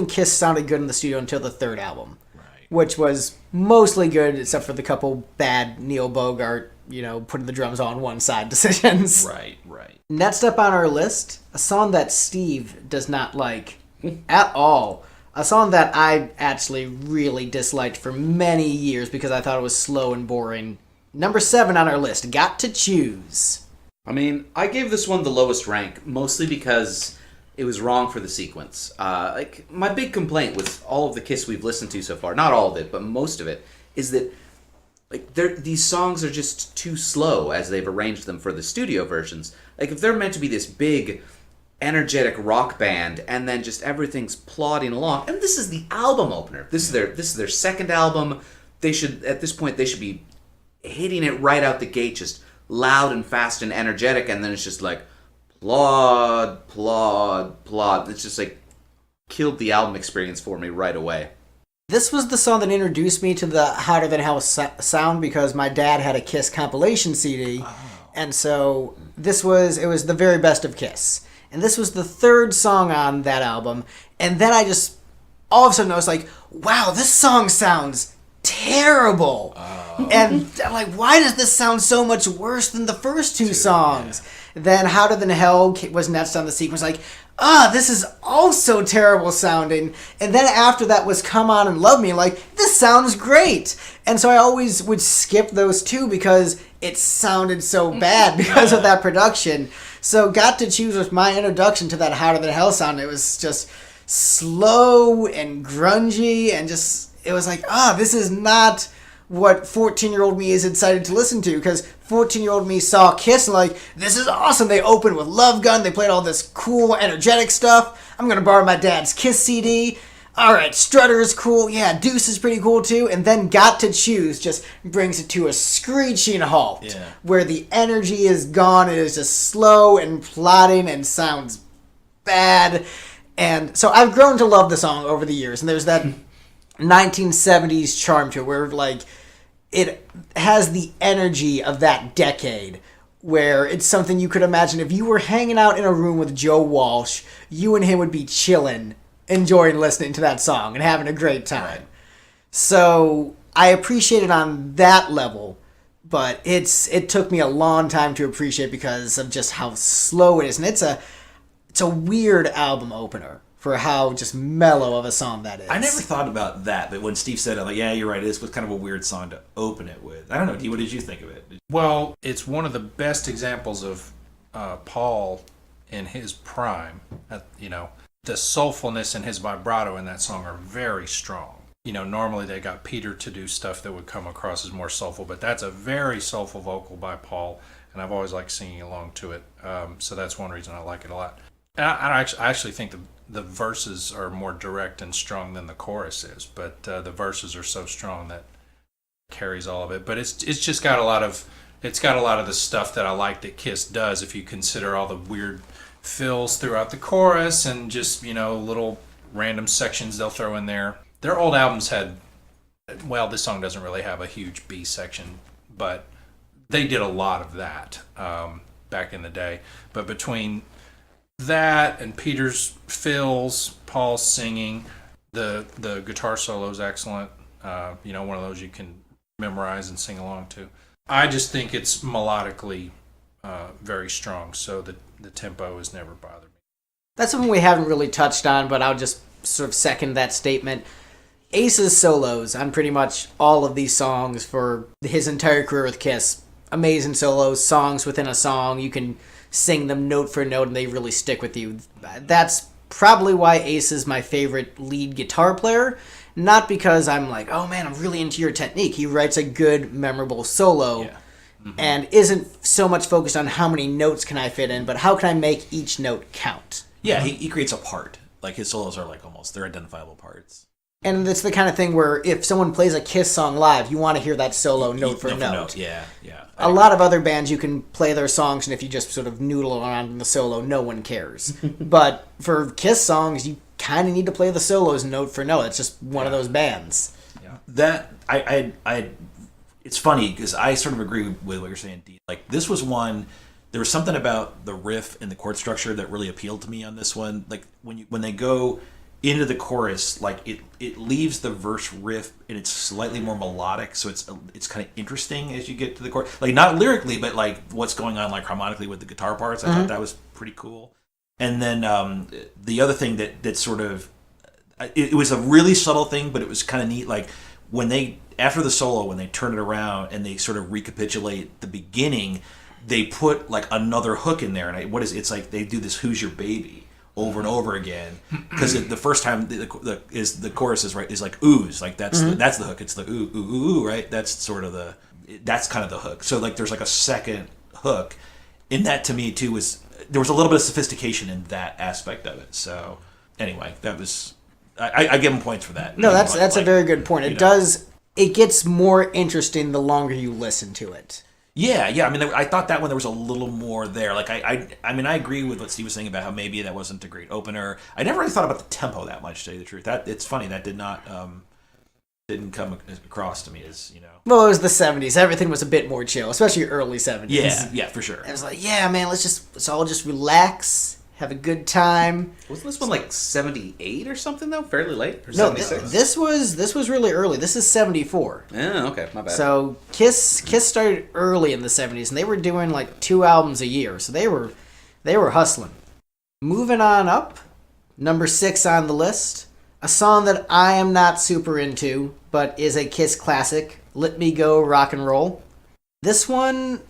Kiss sounded good in the studio until the third album, which was mostly good except for the couple bad Neil Bogart, putting the drums on one side decisions. Right. Next up on our list, a song that Steve does not like at all. A song that I actually really disliked for many years because I thought it was slow and boring. Number 7 on our list, Got to Choose. I mean, I gave this one the lowest rank, mostly because it was wrong for the sequence. My big complaint with all of the Kiss we've listened to so far, not all of it, but most of it, is that these songs are just too slow as they've arranged them for the studio versions. Like, if they're meant to be this big, energetic rock band, and then just everything's plodding along, and this is the album opener. This is their second album. At this point they should be hitting it right out the gate, just loud and fast and energetic, and then it's just like plod, plod, plod. It's just like killed the album experience for me right away. This was the song that introduced me to the Hotter Than Hell sound because my dad had a Kiss compilation CD, and so it was the very best of Kiss. And this was the third song on that album, and then I just all of a sudden I was like, wow, this song sounds terrible. And I'm like, why does this sound so much worse than the first two songs? Yeah. Then Hotter Than Hell was next on the sequence, like, this is also terrible sounding. And then after that was Come On and Love Me, like, this sounds great. And so I always would skip those two because it sounded so bad because of that production. So Got to Choose was my introduction to that Hotter Than Hell sound. It was just slow and grungy and just, it was like, this is not what 14-year-old me is excited to listen to, because 14-year-old me saw Kiss and like, this is awesome. They opened with Love Gun. They played all this cool, energetic stuff. I'm going to borrow my dad's Kiss CD. All right, Strutter is cool. Yeah, Deuce is pretty cool too. And then Got to Choose just brings it to a screeching halt, where the energy is gone. It is just slow and plodding and sounds bad. And so I've grown to love the song over the years. And there's that 1970s charm to it where like it has the energy of that decade, where it's something you could imagine if you were hanging out in a room with Joe Walsh, you and him would be chilling, enjoying listening to that song and having a great time. Right. So I appreciate it on that level, but it took me a long time to appreciate because of just how slow it is. And it's a weird album opener for how just mellow of a song that is. I never thought about that, but when Steve said it, I'm like, yeah, you're right, it was kind of a weird song to open it with. I don't know, Dee, what did you think of it? Well, it's one of the best examples of Paul in his prime. The soulfulness and his vibrato in that song are very strong. Normally they got Peter to do stuff that would come across as more soulful, but that's a very soulful vocal by Paul, and I've always liked singing along to it. So that's one reason I like it a lot. And I actually think the verses are more direct and strong than the chorus is, but the verses are so strong that carries all of it. But it's just got a lot of the stuff that I like that Kiss does, if you consider all the weird fills throughout the chorus and just little random sections they'll throw in there. Their old albums had, well, this song doesn't really have a huge B section, but they did a lot of that back in the day. But between that and Peter's fills, Paul's singing, the guitar solo is excellent. One of those you can memorize and sing along to. I just think it's melodically very strong, so the tempo has never bothered me. That's something we haven't really touched on, but I'll just sort of second that statement. Ace's solos on pretty much all of these songs for his entire career with Kiss. Amazing solos, songs within a song. You can sing them note for note and they really stick with you. That's probably why Ace is my favorite lead guitar player. Not because I'm like, oh man, I'm really into your technique. He writes a good, memorable solo and isn't so much focused on how many notes can I fit in, but how can I make each note count. Yeah, he creates a part. Like his solos are like almost, they're identifiable parts. And it's the kind of thing where if someone plays a Kiss song live, you want to hear that solo note for note. Yeah. A lot of other bands, you can play their songs, and if you just sort of noodle around in the solo, no one cares. But for Kiss songs, you kind of need to play the solos note for note. It's just one of those bands. Yeah. That I it's funny because I sort of agree with what you're saying, Dee. Like this was one. There was something about the riff and the chord structure that really appealed to me on this one. Like when they go into the chorus, like it leaves the verse riff and it's slightly more melodic, so it's kind of interesting as you get to the chorus. Like not lyrically, but like what's going on like harmonically with the guitar parts. I thought that was pretty cool. And then the other thing that sort of it was a really subtle thing, but it was kind of neat. Like when they after the solo, when they turn it around and they sort of recapitulate the beginning, they put like another hook in there, and it's like they do this "Who's Your Baby" over and over again, because the first time the chorus is like ooze, like that's the hook. It's the ooh ooh ooh, ooh, right? That's sort of that's kind of the hook. So like there's like a second hook, and that to me too there was a little bit of sophistication in that aspect of it. So anyway, that was I give him points for that. No, that's a very good point. It does it gets more interesting the longer you listen to it. Yeah. I mean, I thought that one there was a little more there. Like, I mean, I agree with what Steve was saying about how maybe that wasn't a great opener. I never really thought about the tempo that much, to tell you the truth. It's funny that didn't come across to me as, Well, it was the 70s. Everything was a bit more chill, especially early 70s. Yeah, for sure. It was like, yeah, man, let's all just relax, have a good time. Wasn't this one like 78 or something though? Fairly late? Or No, 76? this was really early. This is 74. Oh, okay, my bad. So Kiss started early in the 70s, and they were doing like 2 albums a year. So they were hustling. Moving on up, number 6 on the list, a song that I am not super into, but is a Kiss classic, Let Me Go Rock and Roll. This one,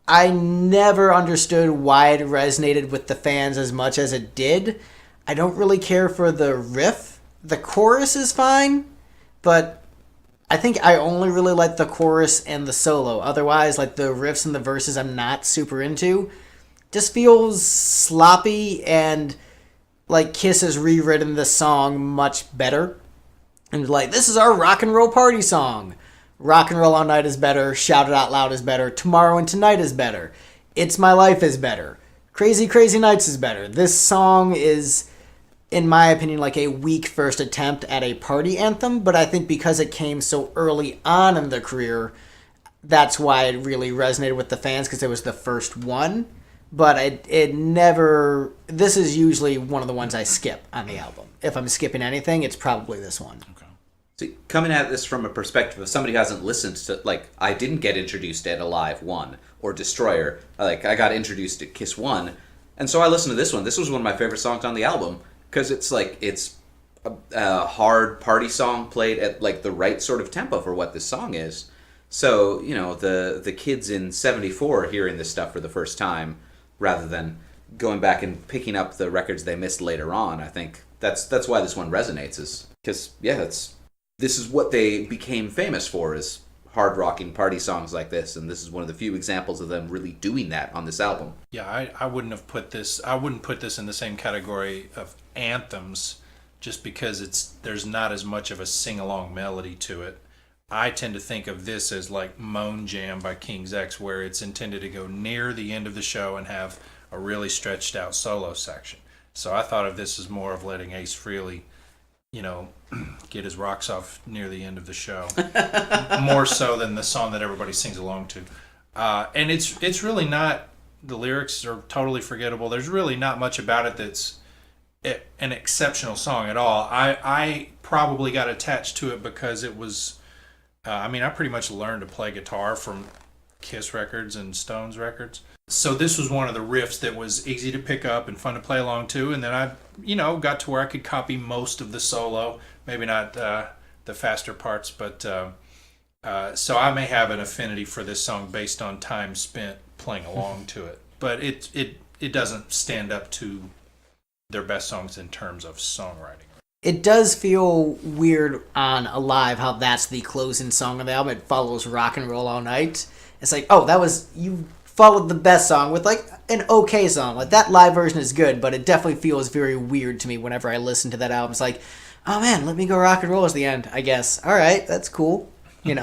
I never understood why it resonated with the fans as much as it did. I don't really care for the riff. The chorus is fine, but I think I only really like the chorus and the solo. Otherwise, like the riffs and the verses I'm not super into. Just feels sloppy, and like Kiss has rewritten the song much better. And like, this is our rock and roll party song. Rock and Roll All Night is better. Shout It Out Loud is better. Tomorrow and Tonight is better. It's My Life is better. Crazy Crazy Nights is better. This song is, in my opinion, like a weak first attempt at a party anthem, but I think because it came so early on in the career, that's why it really resonated with the fans, because it was the first one. But it never... This is usually one of the ones I skip on the album. If I'm skipping anything, it's probably this one. Okay. See, coming at this from a perspective of somebody who hasn't listened to, like, I didn't get introduced at Alive 1 or Destroyer. Like, I got introduced at Kiss 1, and so I listened to this one. This was one of my favorite songs on the album, because it's, like, it's a hard party song played at, like, the right sort of tempo for what this song is. So, the kids in 74 hearing this stuff for the first time, rather than going back and picking up the records they missed later on, I think that's why this one resonates, is because, this is what they became famous for, is hard rocking party songs like this, and this is one of the few examples of them really doing that on this album. Yeah, I wouldn't put this in the same category of anthems, just because there's not as much of a sing-along melody to it. I tend to think of this as like Moan Jam by King's X, where it's intended to go near the end of the show and have a really stretched out solo section. So I thought of this as more of letting Ace Frehley, get his rocks off near the end of the show, more so than the song that everybody sings along to. And it's really not, the lyrics are totally forgettable. There's really not much about it that's an exceptional song at all. I probably got attached to it because it was, I pretty much learned to play guitar from Kiss records and Stones records. So this was one of the riffs that was easy to pick up and fun to play along to. And then I, got to where I could copy most of the solo, maybe not the faster parts, but so I may have an affinity for this song based on time spent playing along to it. But it doesn't stand up to their best songs in terms of songwriting. It does feel weird on Alive how that's the closing song of the album. It follows Rock and Roll All Night. It's like, you followed the best song with like an okay song. Like, that live version is good, but it definitely feels very weird to me whenever I listen to that album. It's like, oh man, Let Me Go Rock and Roll is the end, I guess. All right, that's cool. You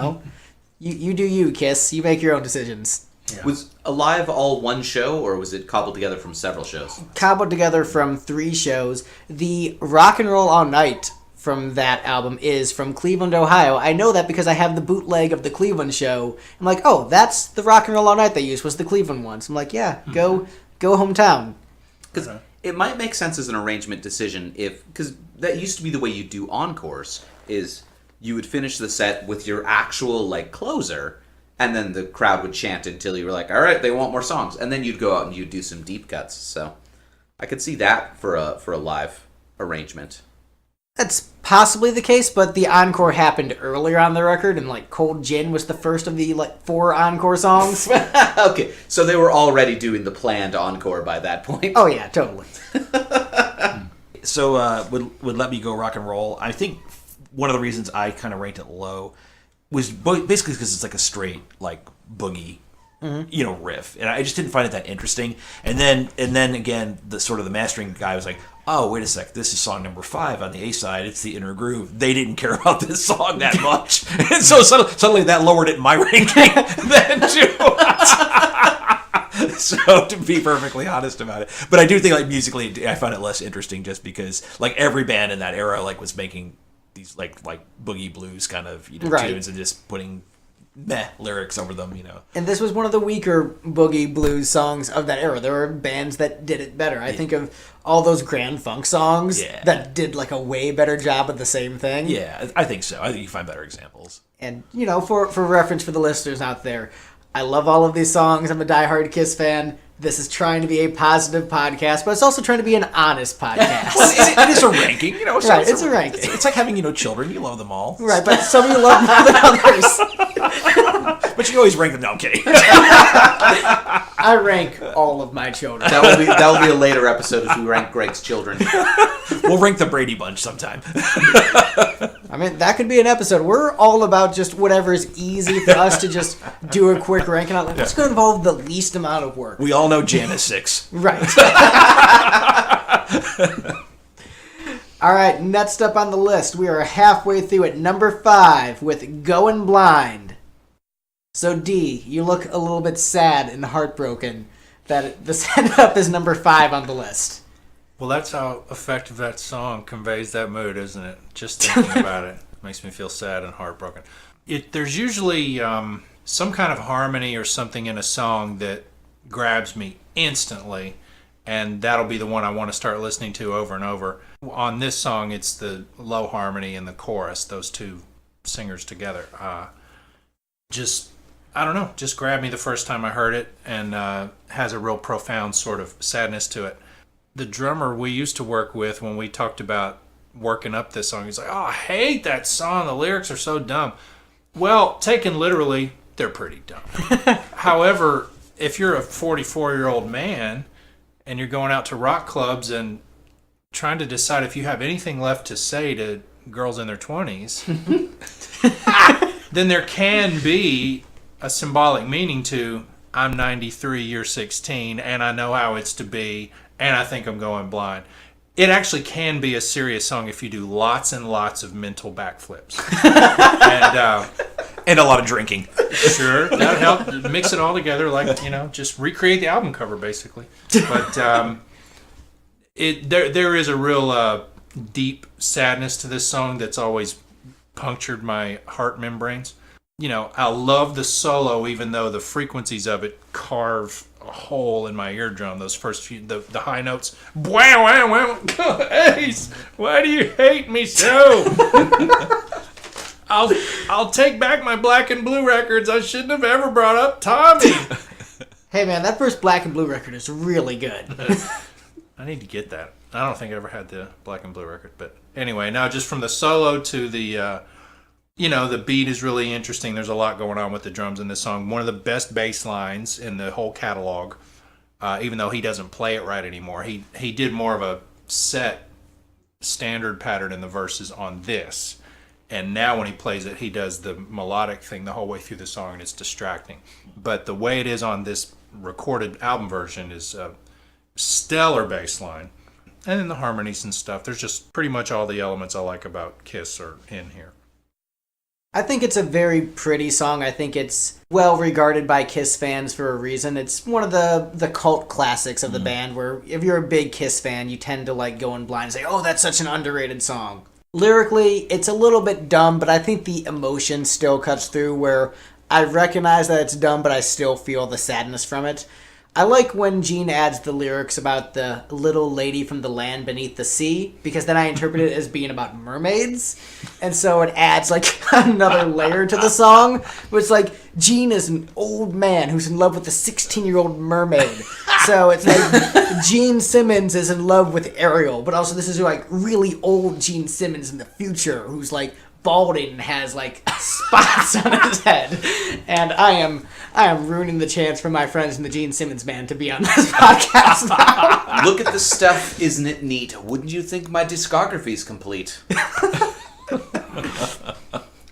do you, Kiss. You make your own decisions. Yeah. Was Alive all one show, or was it cobbled together from several shows? Cobbled together from 3 shows. The Rock and Roll All Night from that album is from Cleveland, Ohio. I know that because I have the bootleg of the Cleveland show. I'm like, oh, that's the Rock and Roll All Night they used, was the Cleveland one. So I'm like, yeah, go hometown. Because it might make sense as an arrangement decision because that used to be the way you do encores, is you would finish the set with your actual, like, closer, and then the crowd would chant until you were like, all right, they want more songs. And then you'd go out and you'd do some deep cuts. So I could see that for a live arrangement. That's possibly the case, but the encore happened earlier on the record, and like Cold Gin was the first of the 4 encore songs. Okay, so they were already doing the planned encore by that point. Oh yeah, totally. So would Let Me Go Rock and Roll, I think one of the reasons I kind of ranked it low was basically because it's like a straight like boogie riff, and I just didn't find it that interesting. And then again, the sort of the mastering guy was like, oh, wait a sec, this is song number 5 on the A side. It's the Inner Groove. They didn't care about this song that much. And so suddenly that lowered it in my ranking then too. So to be perfectly honest about it. But I do think like musically I found it less interesting just because like every band in that era like was making these like boogie blues kind of tunes and just putting meh lyrics over them, And this was one of the weaker boogie blues songs of that era. There were bands that did it better. I think of all those Grand Funk songs that did like a way better job of the same thing. Yeah, I think so. I think you find better examples. And, for reference for the listeners out there, I love all of these songs. I'm a diehard Kiss fan. This is trying to be a positive podcast, but it's also trying to be an honest podcast. Well, it is a ranking, So right, it's a ranking. It's like having, children. You love them all. Right, but some of you love more than others. But you always rank them. No, I'm kidding. I rank all of my children. That will be a later episode as we rank Greg's children. We'll rank the Brady Bunch sometime. I mean, that could be an episode. We're all about just whatever is easy for us to just do a quick ranking. What's going to involve the least amount of work? We all know Jan is 6. Right. All right, next up on the list, we are halfway through at number 5 with Going Blind. So, Dee, you look a little bit sad and heartbroken that this ended up as number 5 on the list. Well, that's how effective that song conveys that mood, isn't it? Just thinking about it makes me feel sad and heartbroken. There's usually some kind of harmony or something in a song that grabs me instantly, and that'll be the one I want to start listening to over and over. On this song, it's the low harmony and the chorus, those two singers together. I don't know, just grabbed me the first time I heard it, and has a real profound sort of sadness to it. The drummer we used to work with, when we talked about working up this song, he's like, oh, I hate that song. The lyrics are so dumb. Well, taken literally, they're pretty dumb. However, if you're a 44-year-old man and you're going out to rock clubs and trying to decide if you have anything left to say to girls in their 20s, then there can be a symbolic meaning to, I'm 93, you're 16, and I know how it's to be, and I think I'm going blind. It actually can be a serious song if you do lots and lots of mental backflips. And a lot of drinking. Sure, that help mix it all together, like, just recreate the album cover, basically. But there is a real deep sadness to this song that's always punctured my heart membranes. I love the solo, even though the frequencies of it carve a hole in my eardrum. Those first few, the high notes. Wow, wow, wow. Ace, why do you hate me so? I'll take back my Black and Blue records. I shouldn't have ever brought up Tommy. Hey man, that first Black and Blue record is really good. I need to get that. I don't think I ever had the Black and Blue record, but anyway, now just from the solo to the the beat is really interesting. There's a lot going on with the drums in this song. One of the best bass lines in the whole catalog, even though he doesn't play it right anymore. He did more of a set standard pattern in the verses on this. And now when he plays it, he does the melodic thing the whole way through the song, and it's distracting. But the way it is on this recorded album version is a stellar bass line. And then the harmonies and stuff. There's just pretty much all the elements I like about Kiss are in here. I think it's a very pretty song. I think it's well regarded by Kiss fans for a reason. It's one of the cult classics of the band, where if you're a big Kiss fan, you tend to like Going Blind and say, oh, that's such an underrated song. Lyrically, it's a little bit dumb, but I think the emotion still cuts through, where I recognize that it's dumb, but I still feel the sadness from it. I like when Gene adds the lyrics about the little lady from the land beneath the sea, because then I interpret it as being about mermaids. And so it adds like another layer to the song, where it's like Gene is an old man who's in love with a 16-year-old mermaid. So it's like Gene Simmons is in love with Ariel, but also this is like really old Gene Simmons in the future who's like balding and has like spots on his head. And I am ruining the chance for my friends in the Gene Simmons band to be on this podcast now. Look at the stuff, isn't it neat? Wouldn't you think my discography's complete?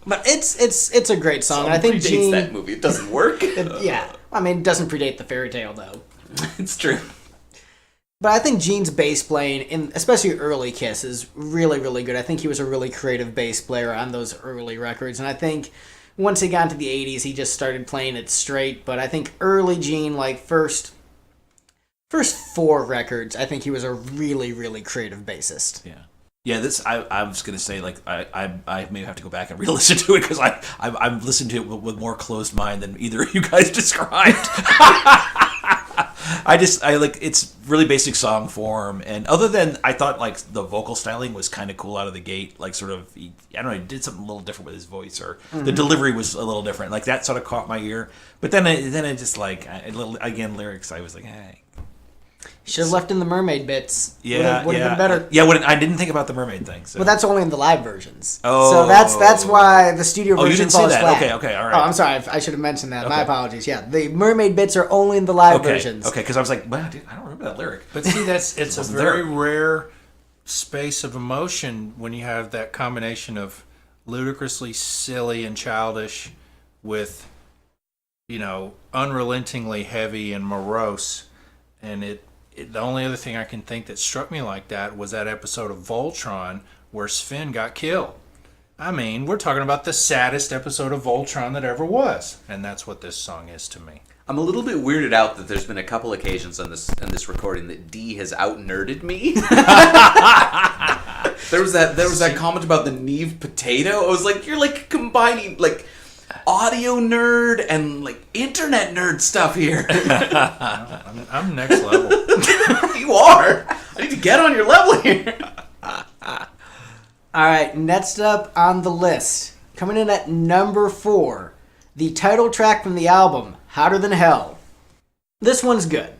But it's a great song. I think predates Gene, that movie. It doesn't work. yeah. I mean, it doesn't predate the fairy tale though. It's true. But I think Gene's bass playing, especially early Kiss, is really, really good. I think he was a really creative bass player on those early records. And I think once he got into the 80s, he just started playing it straight. But I think early Gene, like first 4 records, I think he was a really, really creative bassist. Yeah. Yeah, I was going to say, like, I may have to go back and re-listen to it because I've listened to it with more closed mind than either of you guys described. I like, it's really basic song form, and other than, I thought, like, the vocal styling was kind of cool out of the gate, like, sort of, I don't know, he did something a little different with his voice, or the delivery was a little different, like, that sort of caught my ear, but then it just, like, again, lyrics, I was like, hey. Should have left in the mermaid bits. Yeah, would have been better. Yeah, I didn't think about the mermaid thing. So. But that's only in the live versions. Oh, so that's why the studio version you didn't falls say that. flat. Okay, all right. Oh, I'm sorry. I should have mentioned that. Okay. My apologies. Yeah, the mermaid bits are only in the live versions. Okay, because I was like, wow, dude, I don't remember that lyric. But see, it's a very rare space of emotion when you have that combination of ludicrously silly and childish with, unrelentingly heavy and morose, and the only other thing I can think that struck me like that was that episode of Voltron where Sven got killed. I mean, we're talking about the saddest episode of Voltron that ever was, and that's what this song is to me. I'm a little bit weirded out that there's been a couple occasions on this recording that Dee has out-nerded me. There was that comment about the Neve potato. I was like, you're like combining like audio nerd and like internet nerd stuff here. I'm next level. You are. I need to get on your level here. All right, next up on the list, coming in at number 4, the title track from the album, Hotter Than Hell. This one's good.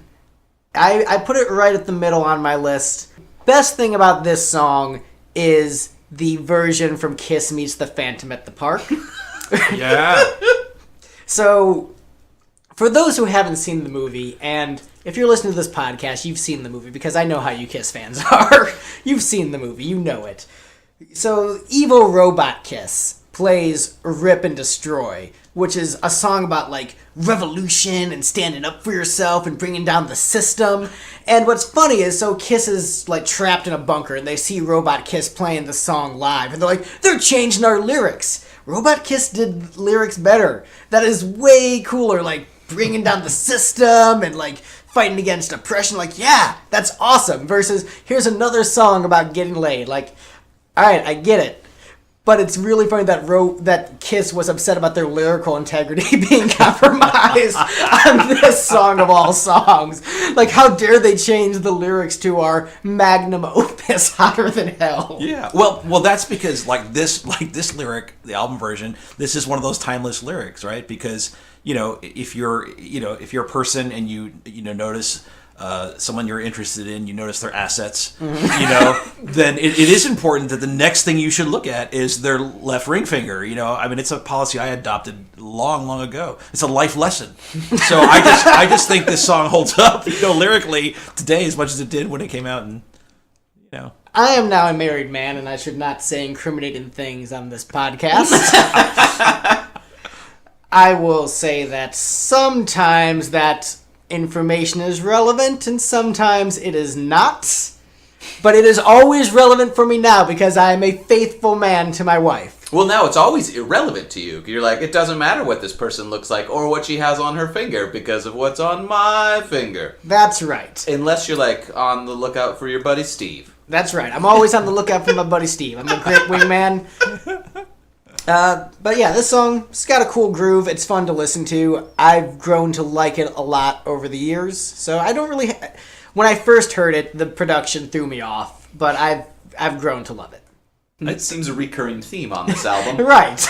I put it right at the middle on my list. Best thing about this song is the version from Kiss Meets the Phantom at the Park. Yeah. So, for those who haven't seen the movie, and if you're listening to this podcast, you've seen the movie, because I know how you Kiss fans are. You've seen the movie, you know it. So, Evil Robot Kiss plays Rip and Destroy, which is a song about, like, revolution and standing up for yourself and bringing down the system. And what's funny is, so Kiss is, like, trapped in a bunker, and they see Robot Kiss playing the song live, and they're like, they're changing our lyrics. Robot Kiss did lyrics better. That is way cooler, like, bringing down the system and, like, fighting against oppression. Like, yeah, that's awesome. Versus, here's another song about getting laid. Like, alright, I get it. But it's really funny that Kiss was upset about their lyrical integrity being compromised on this song of all songs. Like, how dare they change the lyrics to our magnum opus, Hotter Than Hell? Yeah. Well, that's because this lyric, the album version, this is one of those timeless lyrics, right? Because if you're a person and you notice someone you're interested in, you notice their assets, then it is important that the next thing you should look at is their left ring finger. I mean, it's a policy I adopted long, long ago. It's a life lesson. So I just think this song holds up, lyrically today as much as it did when it came out, and I am now a married man, and I should not say incriminating things on this podcast. I will say that sometimes that information is relevant and sometimes it is not, but it is always relevant for me now because I am a faithful man to my wife. Well, now it's always irrelevant to you. You're like, it doesn't matter what this person looks like or what she has on her finger because of what's on my finger. That's right. Unless you're like on the lookout for your buddy Steve. That's right. I'm always on the lookout for my buddy Steve. I'm a great wingman. But yeah, this song, it's got a cool groove. It's fun to listen to. I've grown to like it a lot over the years. So I don't really... When I first heard it, the production threw me off. But I've grown to love it. It seems a recurring theme on this album. Right.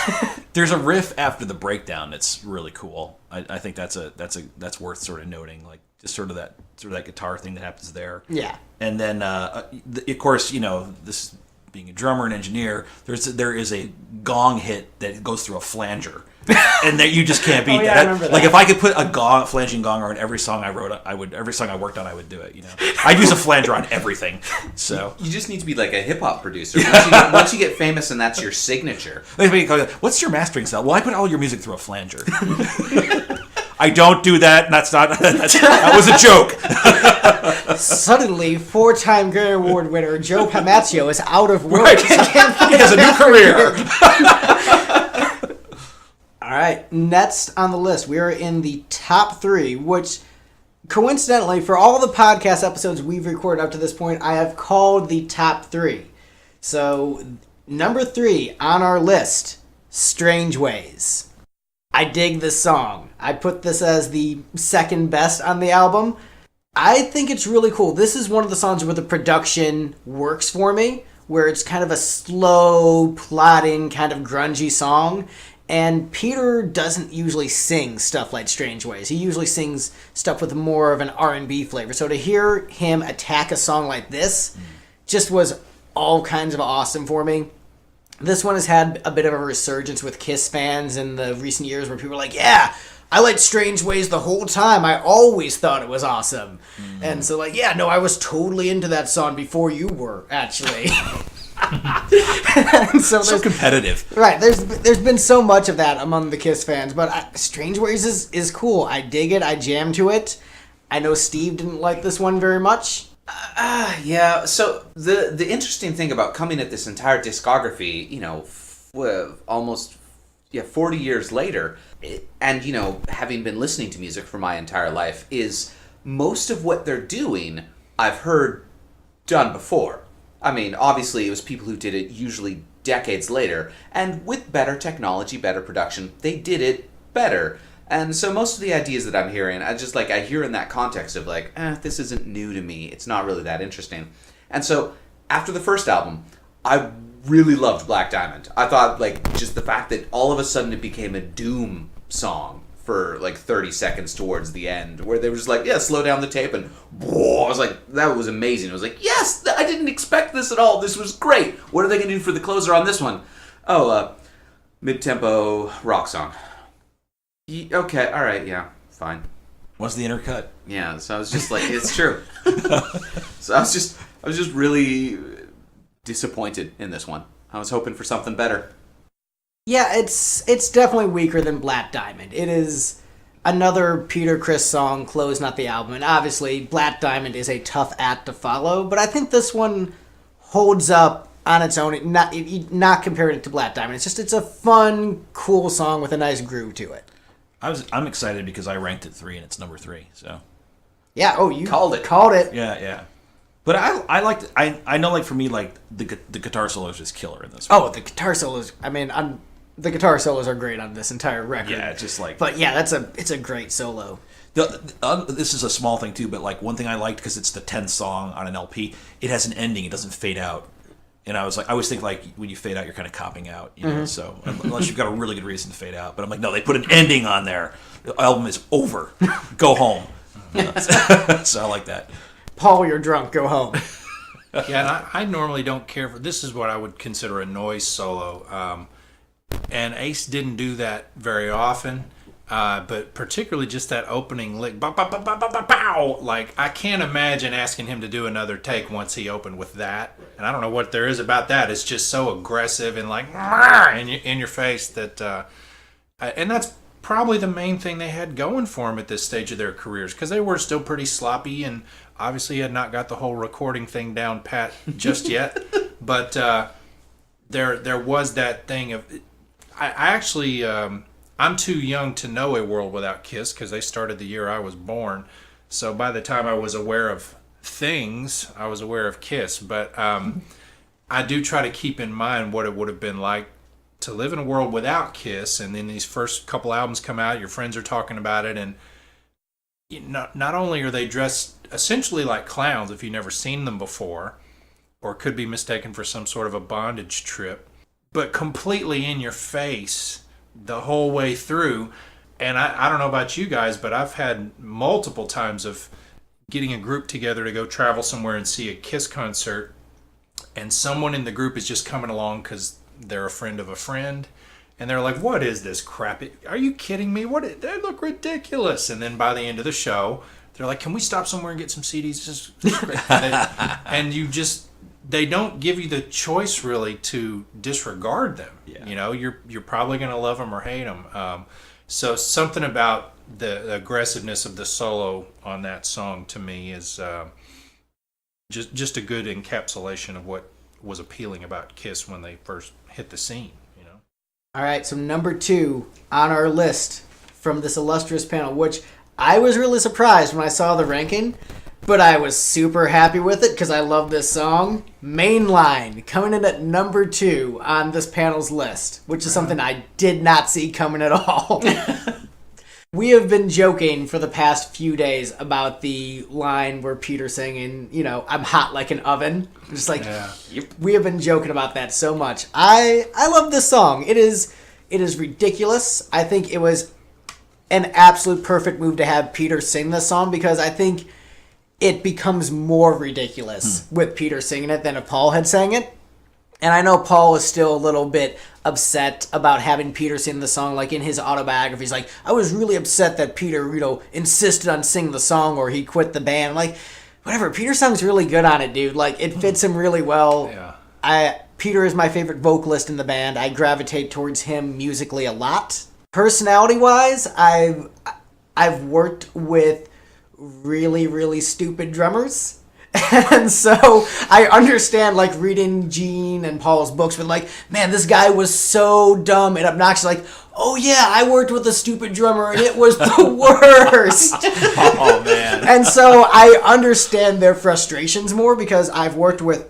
There's a riff after the breakdown that's really cool. I think that's worth sort of noting, like just sort of that guitar thing that happens there. Yeah. And then of course, this being a drummer and engineer, there is a gong hit that goes through a flanger, and that you just can't beat that. I remember that. Like if I could put a flanging gong on every song I wrote, every song I worked on, I would do it. I'd use a flanger on everything. So you just need to be like a hip hop producer. Once you get famous, and that's your signature. What's your mastering style? Well, I put all your music through a flanger. I don't do that. That was a joke. Suddenly, 4-time Grammy Award winner Joe Palmaccio is out of work. Right. He has a new career. All right, next on the list, we are in the top 3, which coincidentally, for all the podcast episodes we've recorded up to this point, I have called the top 3. So, number 3 on our list, Strange Ways. I dig this song. I put this as the second best on the album. I think it's really cool. This is one of the songs where the production works for me, where it's kind of a slow, plodding, kind of grungy song. And Peter doesn't usually sing stuff like Strange Ways. He usually sings stuff with more of an R&B flavor. So to hear him attack a song like this just was all kinds of awesome for me. This one has had a bit of a resurgence with Kiss fans in the recent years where people are like, yeah, I liked Strange Ways the whole time. I always thought it was awesome. And so like, yeah, no, I was totally into that song before you were, actually. So competitive. Right, there's been so much of that among the Kiss fans, but Strange Ways is cool. I dig it. I jam to it. I know Steve didn't like this one very much. Yeah, so the interesting thing about coming at this entire discography, almost 40 years later, and, having been listening to music for my entire life, is most of what they're doing I've heard done before. I mean, obviously it was people who did it usually decades later, and with better technology, better production, they did it better. And so most of the ideas that I'm hearing, I hear in that context of like, this isn't new to me. It's not really that interesting. And so after the first album, I really loved Black Diamond. I thought just the fact that all of a sudden it became a doom song for 30 seconds towards the end, where they were just like, yeah, slow down the tape, and whoa, I was like, that was amazing. I was like, yes, I didn't expect this at all. This was great. What are they going to do for the closer on this one? Oh, mid-tempo rock song. Okay, all right, yeah, fine. What's the intercut? Yeah, so I was just like, it's true. So I was just really disappointed in this one. I was hoping for something better. Yeah, it's definitely weaker than Black Diamond. It is another Peter Criss song closing out the album, and obviously Black Diamond is a tough act to follow, but I think this one holds up on its own, not comparing it to Black Diamond. It's a fun, cool song with a nice groove to it. I'm excited because I ranked it 3 and it's number 3. So yeah. Oh, you called it. Yeah. But I liked. I know for me the guitar solo is just killer in this one. Oh, the guitar solos. I mean, the guitar solos are great on this entire record. Yeah, it's just But yeah, it's a great solo. This is a small thing too, but one thing I liked because it's the 10th song on an LP. It has an ending. It doesn't fade out. And I always think when you fade out, you're kind of copping out, know. So unless you've got a really good reason to fade out, but I'm like, no, they put an ending on there. The album is over. Go home. So I like that. Paul, you're drunk. Go home. Yeah, and I normally don't care for this. Is what I would consider a noise solo, and Ace didn't do that very often. But particularly just that opening lick, bow, bow, bow, bow, bow, bow, bow. I can't imagine asking him to do another take once he opened with that. And I don't know what there is about that. It's just so aggressive and in your face that, and that's probably the main thing they had going for them at this stage of their careers, because they were still pretty sloppy and obviously had not got the whole recording thing down pat just yet. But there was that thing of, I actually. I'm too young to know a world without Kiss because they started the year I was born. So by the time I was aware of things, I was aware of Kiss. But I do try to keep in mind what it would have been like to live in a world without Kiss. And then these first couple albums come out, your friends are talking about it. And not only are they dressed essentially like clowns if you've never seen them before, or could be mistaken for some sort of a bondage trip, but completely in your face the whole way through. And I don't know about you guys, but I've had multiple times of getting a group together to go travel somewhere and see a Kiss concert, and someone in the group is just coming along because they're a friend of a friend, and they're like, what is this crap? Are you kidding me? They look ridiculous. And then by the end of the show, they're like, can we stop somewhere and get some CDs? And you just... They don't give you the choice really to disregard them. Yeah. You're probably going to love them or hate them. So something about the aggressiveness of the solo on that song to me is just a good encapsulation of what was appealing about Kiss when they first hit the scene. All right, so number 2 on our list from this illustrious panel, which I was really surprised when I saw the ranking, but I was super happy with it because I love this song. Mainline, coming in at number 2 on this panel's list, which is something I did not see coming at all. We have been joking for the past few days about the line where Peter's singing, I'm hot like an oven. Just like, we have been joking about that so much. I love this song. It is ridiculous. I think it was an absolute perfect move to have Peter sing this song because I think it becomes more ridiculous with Peter singing it than if Paul had sang it. And I know Paul was still a little bit upset about having Peter sing the song. Like in his autobiography, he's like, I was really upset that Peter, insisted on singing the song or he quit the band. Like, whatever. Peter sounds really good on it, dude. Like, it fits him really well. Yeah. Peter is my favorite vocalist in the band. I gravitate towards him musically a lot. Personality-wise, I've worked with really, really stupid drummers. And so I understand, like, reading Gene and Paul's books, but, like, man, this guy was so dumb and obnoxious. Like, oh, yeah, I worked with a stupid drummer, and it was the worst. Oh, man. And so I understand their frustrations more because I've worked with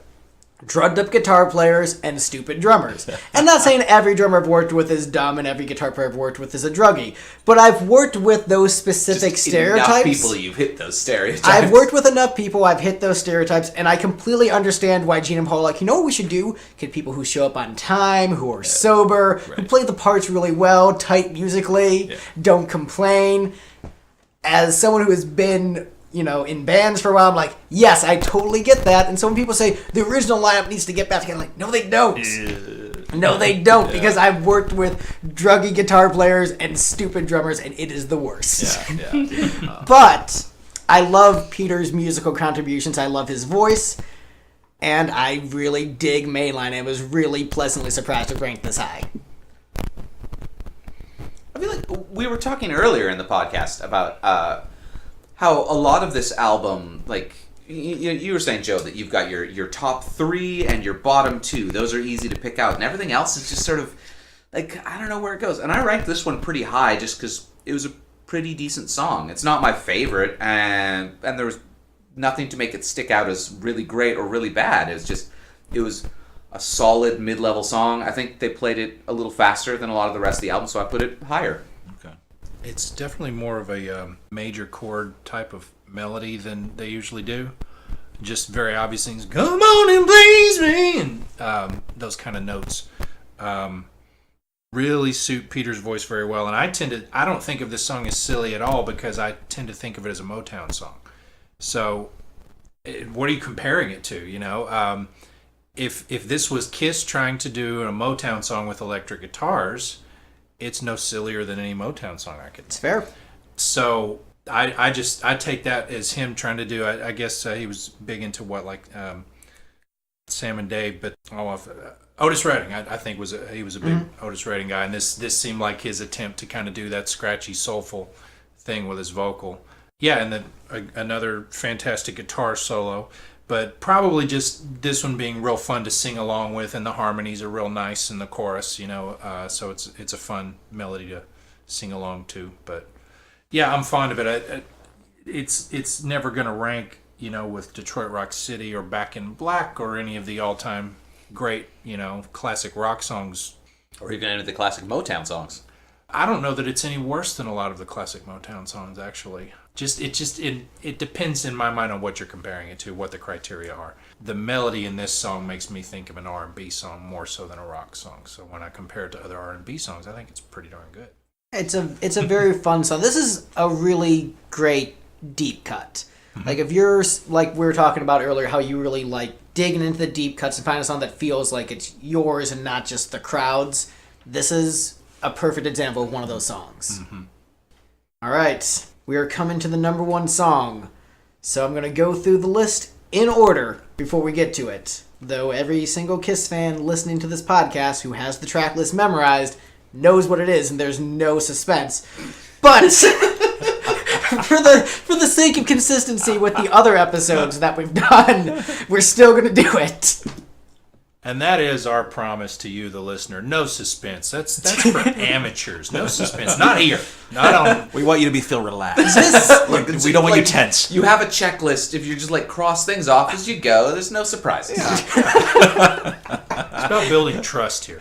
drugged-up guitar players and stupid drummers. I'm not saying every drummer I've worked with is dumb and every guitar player I've worked with is a druggie, but I've worked with those specific stereotypes. Enough people, you've hit those stereotypes. I've worked with enough people, I've hit those stereotypes, and I completely understand why Gene and Paul are like, you know what we should do? Get people who show up on time, who are sober, who play the parts really well, tight musically, don't complain. As someone who has been in bands for a while, I'm like, yes, I totally get that. And so when people say the original lineup needs to get back together, I'm like, no, they don't. No, they don't, because I've worked with druggy guitar players and stupid drummers, and it is the worst. But I love Peter's musical contributions. I love his voice, and I really dig Mainline. I was really pleasantly surprised to rank this high. I feel like we were talking earlier in the podcast about how a lot of this album, like, you were saying, Joe, that you've got your top 3 and your bottom 2. Those are easy to pick out. And everything else is just sort of, like, I don't know where it goes. And I ranked this one pretty high just because it was a pretty decent song. It's not my favorite, and there was nothing to make it stick out as really great or really bad. It was a solid mid-level song. I think they played it a little faster than a lot of the rest of the album, so I put it higher. Okay. It's definitely more of a major chord type of melody than they usually do. Just very obvious things, come on and please me, and those kind of notes really suit Peter's voice very well. And I don't think of this song as silly at all because I tend to think of it as a Motown song. So what are you comparing it to, If this was Kiss trying to do a Motown song with electric guitars, it's no sillier than any Motown song I could. It's fair. So I take that as him trying to do. I guess he was big into Sam and Dave, but Otis Redding. I think he was a big Otis Redding guy, and this seemed like his attempt to kind of do that scratchy, soulful thing with his vocal. Yeah, and then another fantastic guitar solo. But probably just this one being real fun to sing along with, and the harmonies are real nice in the chorus, so it's a fun melody to sing along to. But yeah, I'm fond of it. It's never going to rank, with Detroit Rock City or Back in Black or any of the all-time great, classic rock songs. Or even any of the classic Motown songs. I don't know that it's any worse than a lot of the classic Motown songs, actually. It depends in my mind on what you're comparing it to, what the criteria are. The melody in this song makes me think of an R&B song more so than a rock song. So when I compare it to other R&B songs, I think it's pretty darn good. It's a very fun song. This is a really great deep cut. Mm-hmm. Like if you're like we were talking about earlier, how you really like digging into the deep cuts and finding a song that feels like it's yours and not just the crowd's. This is a perfect example of one of those songs. Mm-hmm. All right. We are coming to the number 1 song. So I'm going to go through the list in order before we get to it. Though every single Kiss fan listening to this podcast who has the track list memorized knows what it is and there's no suspense. But for the sake of consistency with the other episodes that we've done, we're still going to do it. And that is our promise to you, the listener. No suspense. That's for amateurs. No suspense. Not here. Not on. We want you to feel relaxed. We don't want you tense. You have a checklist. If you just cross things off as you go, there's no surprises. Yeah. It's about building trust here.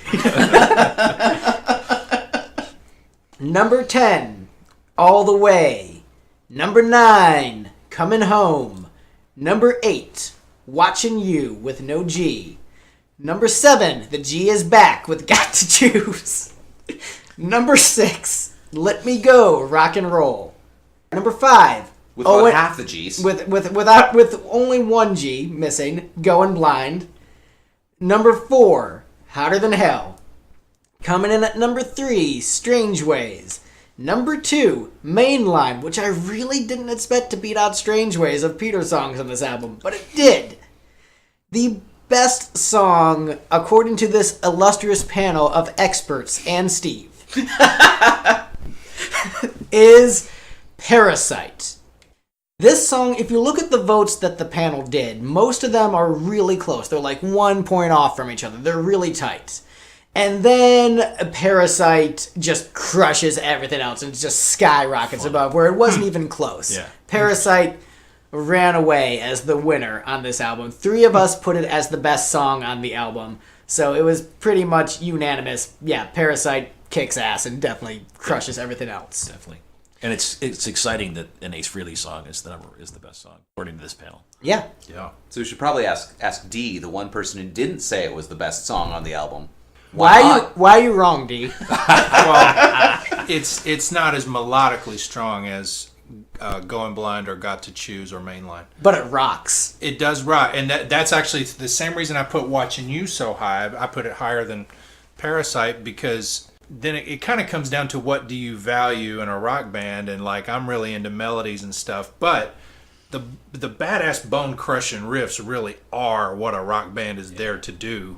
Number 10, All the Way. Number 9, Coming Home. Number 8, Watching You with no G. Number 7, The G is Back with Got to Choose. Number 6, Let Me Go, Rock and Roll. Number 5, with about half the G's. With only one G missing, Going Blind. Number 4, Hotter Than Hell. Coming in at number 3, Strange Ways. Number 2, Mainline, which I really didn't expect to beat out Strange Ways of Peter songs on this album, but it did. The best song, according to this illustrious panel of experts and Steve, is Parasite. This song, if you look at the votes that the panel did, most of them are really close. They're 1 point off from each other. They're really tight. And then Parasite just crushes everything else and just skyrockets above where it wasn't even close. Yeah. Parasite ran away as the winner on this album. 3 of us put it as the best song on the album. So it was pretty much unanimous. Yeah, Parasite kicks ass and definitely crushes everything else. Definitely. And it's exciting that an Ace Frehley song is the best song, according to this panel. Yeah. Yeah. So we should probably ask Dee, the one person who didn't say it was the best song on the album. Why are you wrong, Dee? Well, it's not as melodically strong as Going Blind or Got to Choose or Mainline. But it rocks. It does rock, and that's actually the same reason I put Watching You so high. I put it higher than Parasite because then it kind of comes down to what do you value in a rock band, and I'm really into melodies and stuff, but the badass bone crushing riffs really are what a rock band is there to do.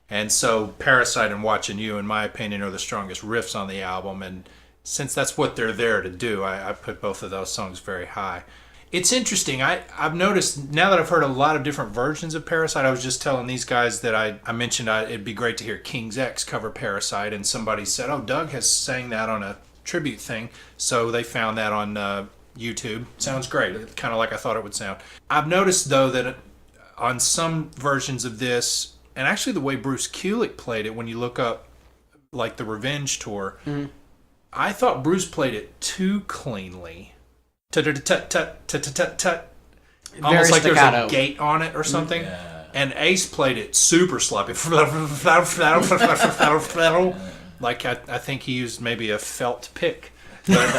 And so Parasite and Watching You, in my opinion, are the strongest riffs on the album. And since that's what they're there to do, I put both of those songs very high. It's interesting. I've noticed, now that I've heard a lot of different versions of Parasite, I was just telling these guys that I mentioned it'd be great to hear King's X cover Parasite. And somebody said, oh, Doug has sang that on a tribute thing. So they found that on YouTube. Sounds great. Kind of like I thought it would sound. I've noticed, though, that on some versions of this, and actually the way Bruce Kulick played it, when you look up the Revenge tour, I thought Bruce played it too cleanly. Tut-tut-tut-tut-tut-tut-tut. Almost like there's a gate on it or something. Yeah. And Ace played it super sloppy. Like I think he used maybe a felt pick. But,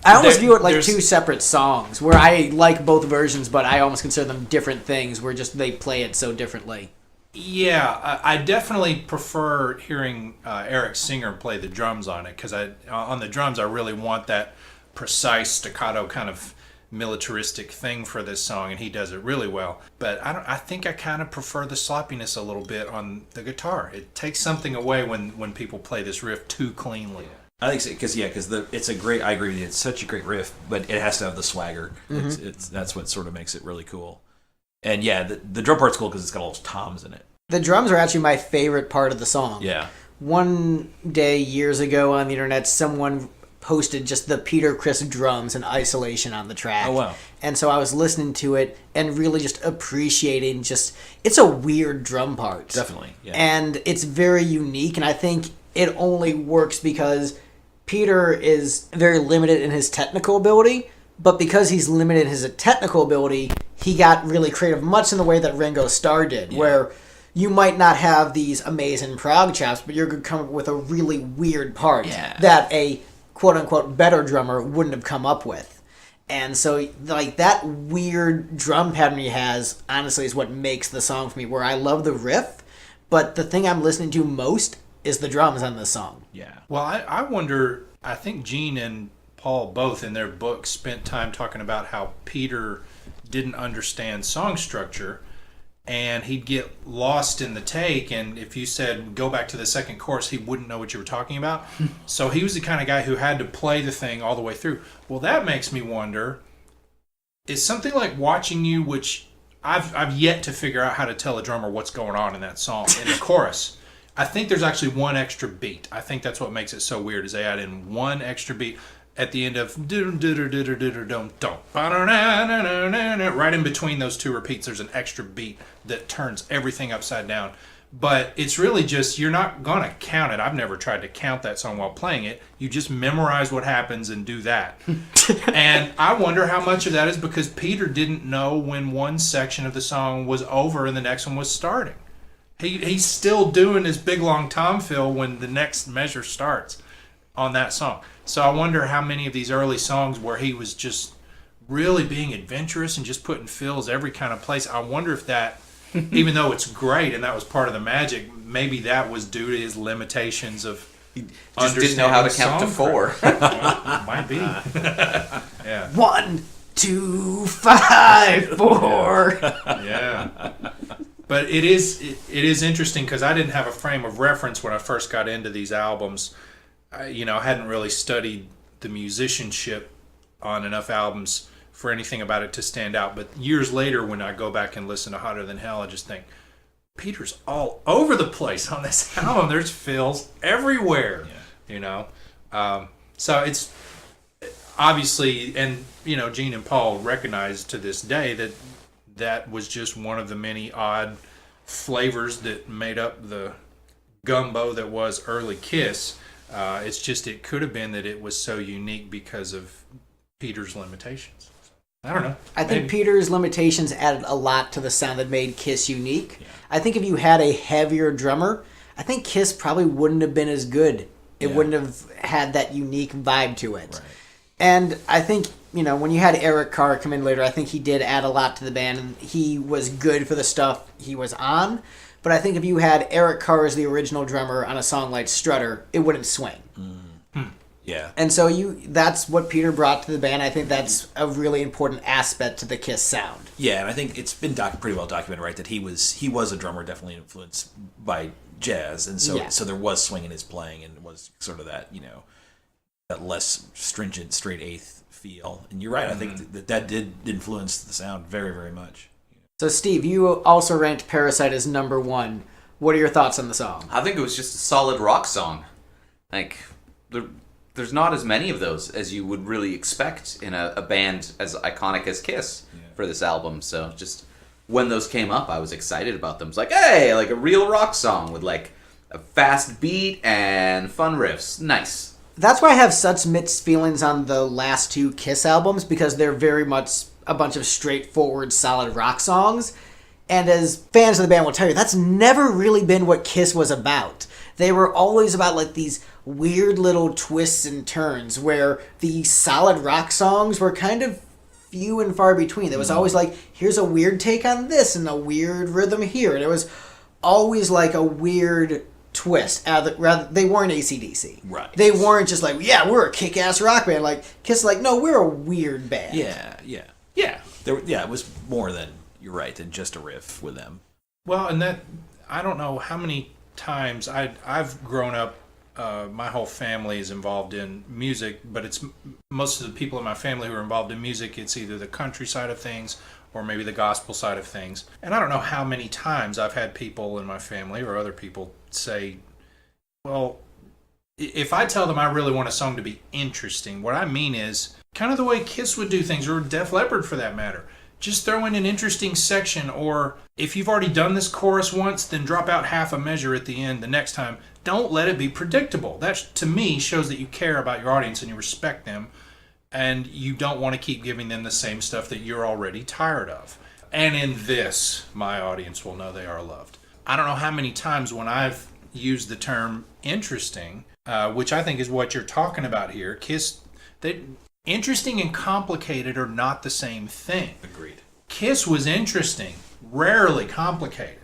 I almost view it like 2 separate songs, where I like both versions, but I almost consider them different things, where just they play it so differently. Yeah, I definitely prefer hearing Eric Singer play the drums on it, because on the drums I really want that precise staccato kind of militaristic thing for this song, and he does it really well. But I think I kind of prefer the sloppiness a little bit on the guitar. It takes something away when people play this riff too cleanly. I think so, because it's a great. I agree with you. It's such a great riff, but it has to have the swagger. Mm-hmm. That's what sort of makes it really cool. And yeah, the drum part's cool because it's got all those toms in it. The drums are actually my favorite part of the song. Yeah. One day years ago on the internet, someone posted just the Peter Criss drums in isolation on the track. Oh wow! And so I was listening to it and really just appreciating it's a weird drum part. Definitely. Yeah. And it's very unique, and I think it only works because Peter is very limited in his technical ability, but because he's limited in his technical ability, he got really creative, much in the way that Ringo Starr did, where you might not have these amazing prog chops, but you're going to come up with a really weird part that a quote-unquote better drummer wouldn't have come up with. And so, that weird drum pattern he has, honestly, is what makes the song for me, where I love the riff, but the thing I'm listening to most is the drums on this song. Yeah. Well, I wonder, I think Gene and Paul both in their book spent time talking about how Peter didn't understand song structure, and he'd get lost in the take, and if you said go back to the second chorus, he wouldn't know what you were talking about. So he was the kind of guy who had to play the thing all the way through. Well, that makes me wonder, is something like Watching You, which I've yet to figure out how to tell a drummer what's going on in that song in the chorus. I think there's actually one extra beat. I think that's what makes it so weird, is they add in one extra beat at the end of right in between those two repeats. There's an extra beat that turns everything upside down. But it's really just, you're not gonna count it. I've never tried to count that song while playing it. You just memorize what happens and do that. And I wonder how much of that is because Peter didn't know when one section of the song was over and the next one was starting. He's still doing his big long tom fill when the next measure starts on that song. So I wonder how many of these early songs where he was just really being adventurous and just putting fills every kind of place. I wonder if that, even though it's great and that was part of the magic, maybe that was due to his limitations of Just didn't know how to count to 4. Well, might be. Yeah. 1, 2, 5, 4. Yeah. But it is interesting because I didn't have a frame of reference when I first got into these albums. I hadn't really studied the musicianship on enough albums for anything about it to stand out. But years later, when I go back and listen to Hotter Than Hell, I just think, Peter's all over the place on this album. There's fills everywhere, So it's obviously, and, Gene and Paul recognize to this day that was just one of the many odd flavors that made up the gumbo that was early Kiss. It's just, it could have been that it was so unique because of Peter's limitations. I don't know. I think Peter's limitations added a lot to the sound that made Kiss unique. Yeah. I think if you had a heavier drummer, I think Kiss probably wouldn't have been as good. It wouldn't have had that unique vibe to it. Right. And I think, when you had Eric Carr come in later, I think he did add a lot to the band, and he was good for the stuff he was on. But I think if you had Eric Carr as the original drummer on a song like Strutter, it wouldn't swing. Yeah. And so that's what Peter brought to the band. I think that's a really important aspect to the Kiss sound. Yeah, and I think it's been pretty well documented, right, that he was a drummer definitely influenced by jazz, and so there was swing in his playing, and it was sort of that, that less stringent straight eighth feel. And you're right, I think that did influence the sound very, very much. So, Steve, you also ranked Parasite as number 1. What are your thoughts on the song? I think it was just a solid rock song. There's not as many of those as you would really expect in a band as iconic as Kiss for this album. So just when those came up, I was excited about them. It's like, hey, like a real rock song with like a fast beat and fun riffs. Nice. That's why I have such mixed feelings on the last 2 Kiss albums, because they're very much a bunch of straightforward, solid rock songs. And as fans of the band will tell you, that's never really been what Kiss was about. They were always about like these weird little twists and turns where the solid rock songs were kind of few and far between. There was always like, here's a weird take on this and a weird rhythm here. And it was always like a weird twist. Rather, they weren't AC/DC. Right. They weren't just like, yeah, we're a kick-ass rock band. Like, Kiss is like, no, we're a weird band. Yeah. It was more than, you're right, than just a riff with them. Well, and that, I don't know how many times I've grown up, my whole family is involved in music, but it's most of the people in my family who are involved in music, it's either the country side of things or maybe the gospel side of things. And I don't know how many times I've had people in my family or other people say, well, if I tell them I really want a song to be interesting, what I mean is kind of the way Kiss would do things, or Def Leppard for that matter. Just throw in an interesting section, or if you've already done this chorus once, then drop out half a measure at the end the next time. Don't let it be predictable. That, to me, shows that you care about your audience and you respect them, and you don't want to keep giving them the same stuff that you're already tired of. And in this, my audience will know they are loved. I don't know how many times when I've used the term interesting, which I think is what you're talking about here, Kiss, interesting and complicated are not the same thing. Agreed. Kiss was interesting, rarely complicated,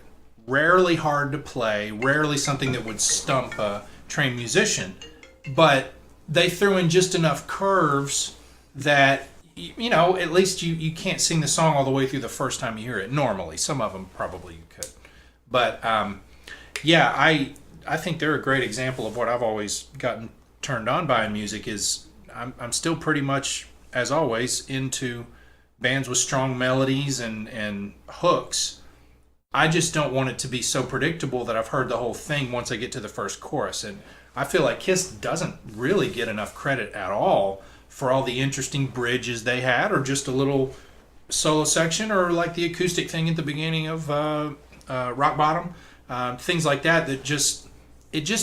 rarely hard to play, rarely something that would stump a trained musician, but they threw in just enough curves that at least you can't sing the song all the way through the first time you hear it. Normally, some of them probably you could, but yeah, I think they're a great example of what I've always gotten turned on by in music. Is I'm still pretty much, as always, into bands with strong melodies and hooks. I just don't want it to be so predictable that I've heard the whole thing once I get to the first chorus. And I feel like Kiss doesn't really get enough credit at all for all the interesting bridges they had, or just a little solo section, or like the acoustic thing at the beginning of Rock Bottom, things like that. It just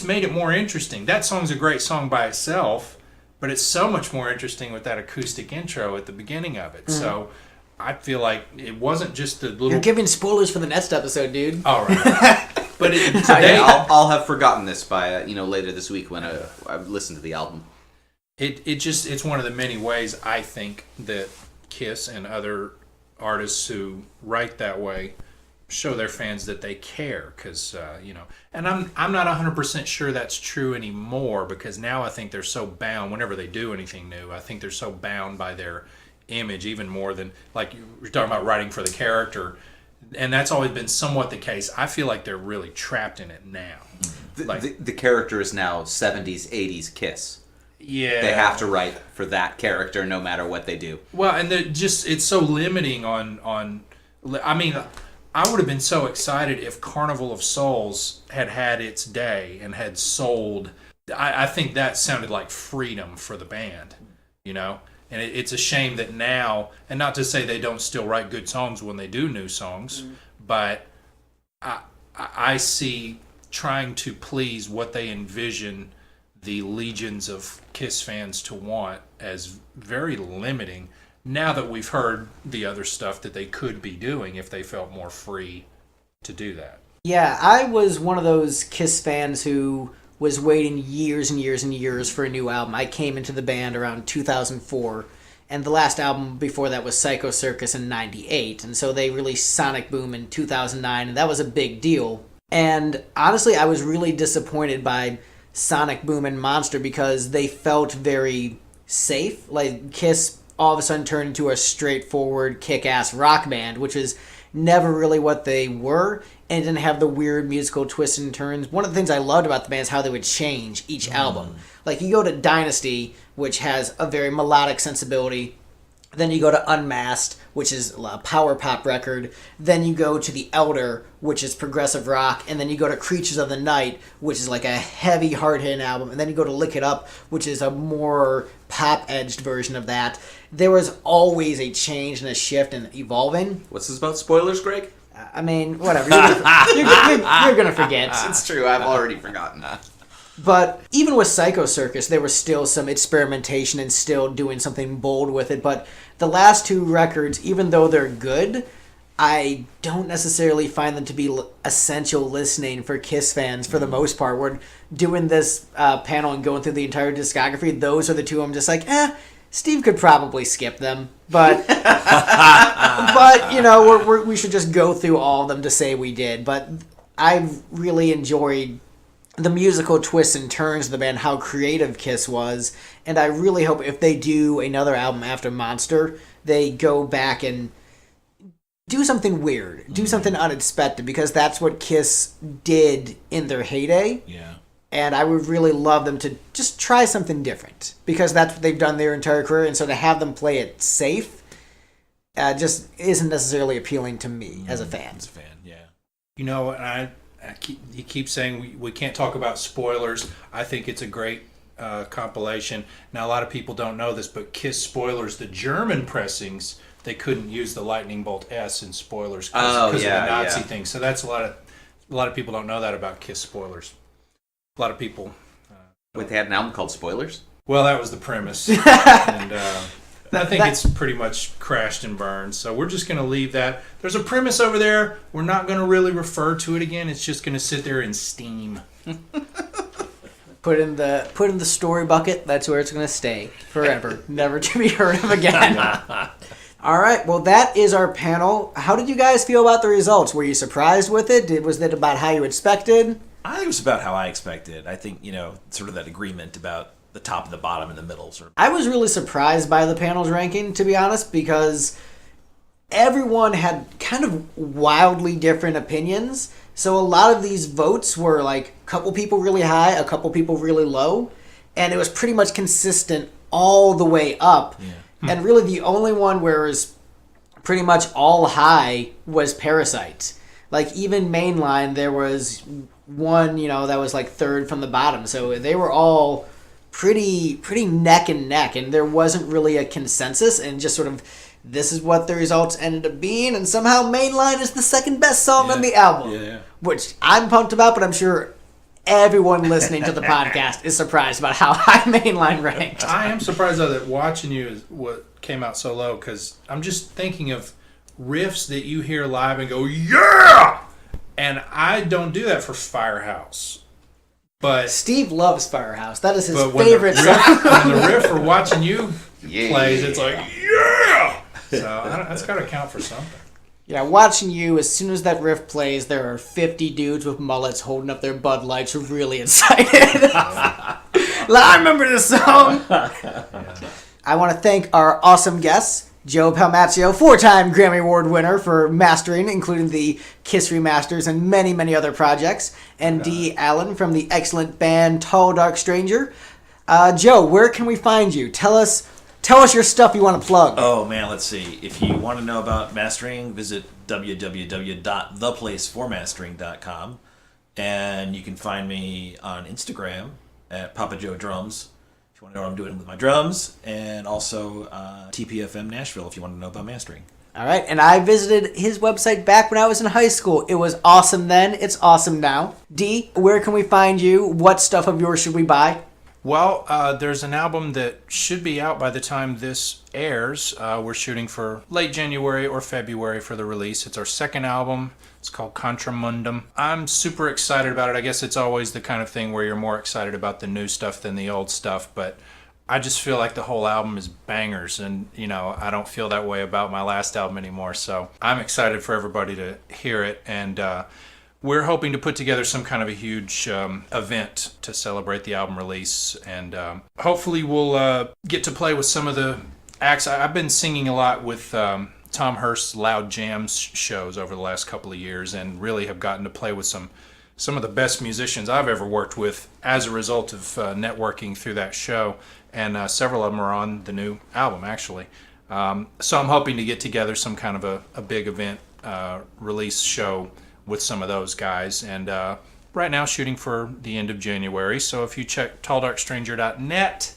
made it more interesting. That song's a great song by itself, but it's so much more interesting with that acoustic intro at the beginning of it. So I feel like it wasn't just the little... You're giving spoilers for the next episode, dude. All right. But today... I'll have forgotten this by later this week when I listen to the album. It's one of the many ways I think that Kiss and other artists who write that way show their fans that they care, because and I'm not 100% sure that's true anymore, because now I think they're so bound whenever they do anything new. I think they're so bound by their image, even more than, like you're talking about, writing for the character, and that's always been somewhat the case. I feel like they're really trapped in it now. The character is now 70s, 80s Kiss. Yeah, they have to write for that character no matter what they do. Well, and it's so limiting on. I mean, I would have been so excited if Carnival of Souls had its day and had sold. I think that sounded like freedom for the band, And it's a shame that now, and not to say they don't still write good songs when they do new songs, but I see trying to please what they envision the legions of Kiss fans to want as very limiting, now that we've heard the other stuff that they could be doing if they felt more free to do that. Yeah, I was one of those Kiss fans who was waiting years and years and years for a new album. I came into the band around 2004, and the last album before that was Psycho Circus in 98, and so they released Sonic Boom in 2009, and that was a big deal. And honestly, I was really disappointed by Sonic Boom and Monster, because they felt very safe. Like, Kiss all of a sudden turned into a straightforward kick-ass rock band, which is never really what they were, and didn't have the weird musical twists and turns. One of the things I loved about the band is how they would change each album. Like, you go to Dynasty, which has a very melodic sensibility. Then you go to Unmasked, which is a power pop record. Then you go to The Elder, which is progressive rock. And then you go to Creatures of the Night, which is like a heavy, hard-hitting album. And then you go to Lick It Up, which is a more pop-edged version of that. There was always a change and a shift and evolving. What's this about spoilers, Greg? I mean, whatever. You're going to forget. It's true. I've already forgotten. But even with Psycho Circus, there was still some experimentation and still doing something bold with it. But the last two records, even though they're good, I don't necessarily find them to be essential listening for Kiss fans for the most part. We're doing this panel and going through the entire discography. Those are the two I'm just like, Steve could probably skip them. But, we should just go through all of them to say we did. But I've really enjoyed the musical twists and turns of the band, how creative Kiss was, and I really hope if they do another album after Monster, they go back and do something weird, do something unexpected, because that's what Kiss did in their heyday. Yeah. And I would really love them to just try something different, because that's what they've done their entire career, and so to have them play it safe just isn't necessarily appealing to me as a fan. As a fan, yeah. You keep saying we can't talk about spoilers. I think it's a great compilation. Now, a lot of people don't know this, but Kiss Spoilers, the German pressings, they couldn't use the Lightning Bolt S in Spoilers because of the Nazi thing. So that's a lot of people don't know that about Kiss Spoilers. A lot of people. Wait, they had an album called Spoilers? Well, that was the premise. And I think it's pretty much crashed and burned. So we're just going to leave that. There's a premise over there. We're not going to really refer to it again. It's just going to sit there in steam. Put in the story bucket. That's where it's going to stay forever, never to be heard of again. All right. Well, that is our panel. How did you guys feel about the results? Were you surprised with it? Was it about how you expected? I think it was about how I expected. I think, sort of that agreement about the top and the bottom and the middle sort of. I was really surprised by the panel's ranking, to be honest, because everyone had kind of wildly different opinions. So a lot of these votes were like a couple people really high, a couple people really low, and it was pretty much consistent all the way up. Yeah. And really the only one where it was pretty much all high was Parasite. Like even Mainline, there was one, that was like third from the bottom. So they were all pretty neck and neck, and there wasn't really a consensus, and just sort of this is what the results ended up being, and somehow Mainline is the second best song on the album, which I'm pumped about, but I'm sure everyone listening to the podcast is surprised about how high Mainline ranked. I am surprised though that Watching You is what came out so low, because I'm just thinking of riffs that you hear live and go, yeah! And I don't do that for Firehouse. But Steve loves Firehouse. That is his when favorite song. When the riff for Watching You plays, it's like, yeah! So that's got to count for something. Yeah, Watching You, as soon as that riff plays, there are 50 dudes with mullets holding up their Bud Lights really excited. I remember this song. I want to thank our awesome guests, Joe Palmaccio, 4-time Grammy Award winner for mastering, including the Kiss remasters and many, many other projects, and Dee Allen from the excellent band Tall Dark Stranger. Joe, where can we find you? Tell us your stuff you want to plug. Oh man, let's see. If you want to know about mastering, visit www.theplaceformastering.com, and you can find me on Instagram at Papa Joe Drums if you want to know what I'm doing with my drums, and also TPFM Nashville if you want to know about mastering. All right, and I visited his website back when I was in high school. It was awesome then. It's awesome now. Dee, where can we find you? What stuff of yours should we buy? Well, there's an album that should be out by the time this airs. We're shooting for late January or February for the release. It's our second album. It's called Contramundum. I'm super excited about it. I guess it's always the kind of thing where you're more excited about the new stuff than the old stuff, but I just feel like the whole album is bangers, and I don't feel that way about my last album anymore. So I'm excited for everybody to hear it, and we're hoping to put together some kind of a huge event to celebrate the album release, and hopefully we'll get to play with some of the acts. I've been singing a lot with Tom Hurst's Loud Jams shows over the last couple of years, and really have gotten to play with some of the best musicians I've ever worked with as a result of networking through that show, and several of them are on the new album, actually. So I'm hoping to get together some kind of a big event release show with some of those guys, and right now shooting for the end of January. So if you check talldarkstranger.net,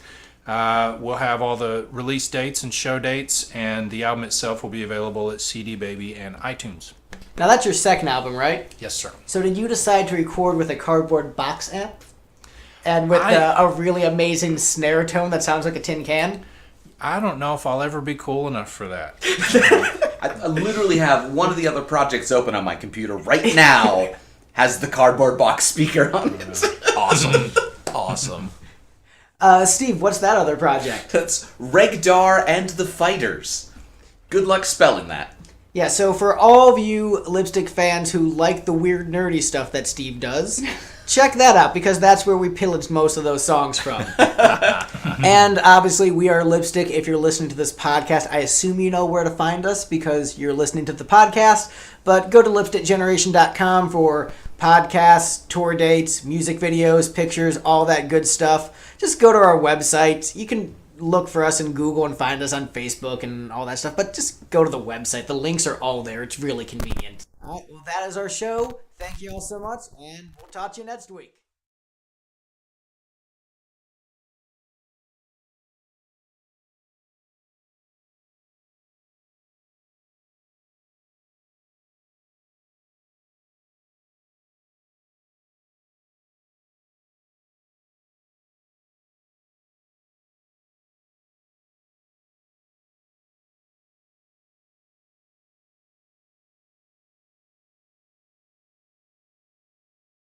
we'll have all the release dates and show dates, and the album itself will be available at CD Baby and iTunes. Now that's your second album, right? Yes, sir. So did you decide to record with a cardboard box amp? And with a really amazing snare tone that sounds like a tin can? I don't know if I'll ever be cool enough for that. I literally have one of the other projects open on my computer right now. Has the cardboard box speaker on it. Awesome. Steve, what's that other project? That's Regdar and the Fighters. Good luck spelling that. Yeah, so for all of you Lipstick fans who like the weird nerdy stuff that Steve does, check that out, because that's where we pillaged most of those songs from. And obviously we are Lipstick. If you're listening to this podcast, I assume you know where to find us because you're listening to the podcast, but go to lipstickgeneration.com for podcasts, tour dates, music videos, pictures, all that good stuff. Just go to our website. You can look for us in Google and find us on Facebook and all that stuff, but just go to the website. The links are all there. It's really convenient. All right, well, that is our show. Thank you all so much, and we'll talk to you next week.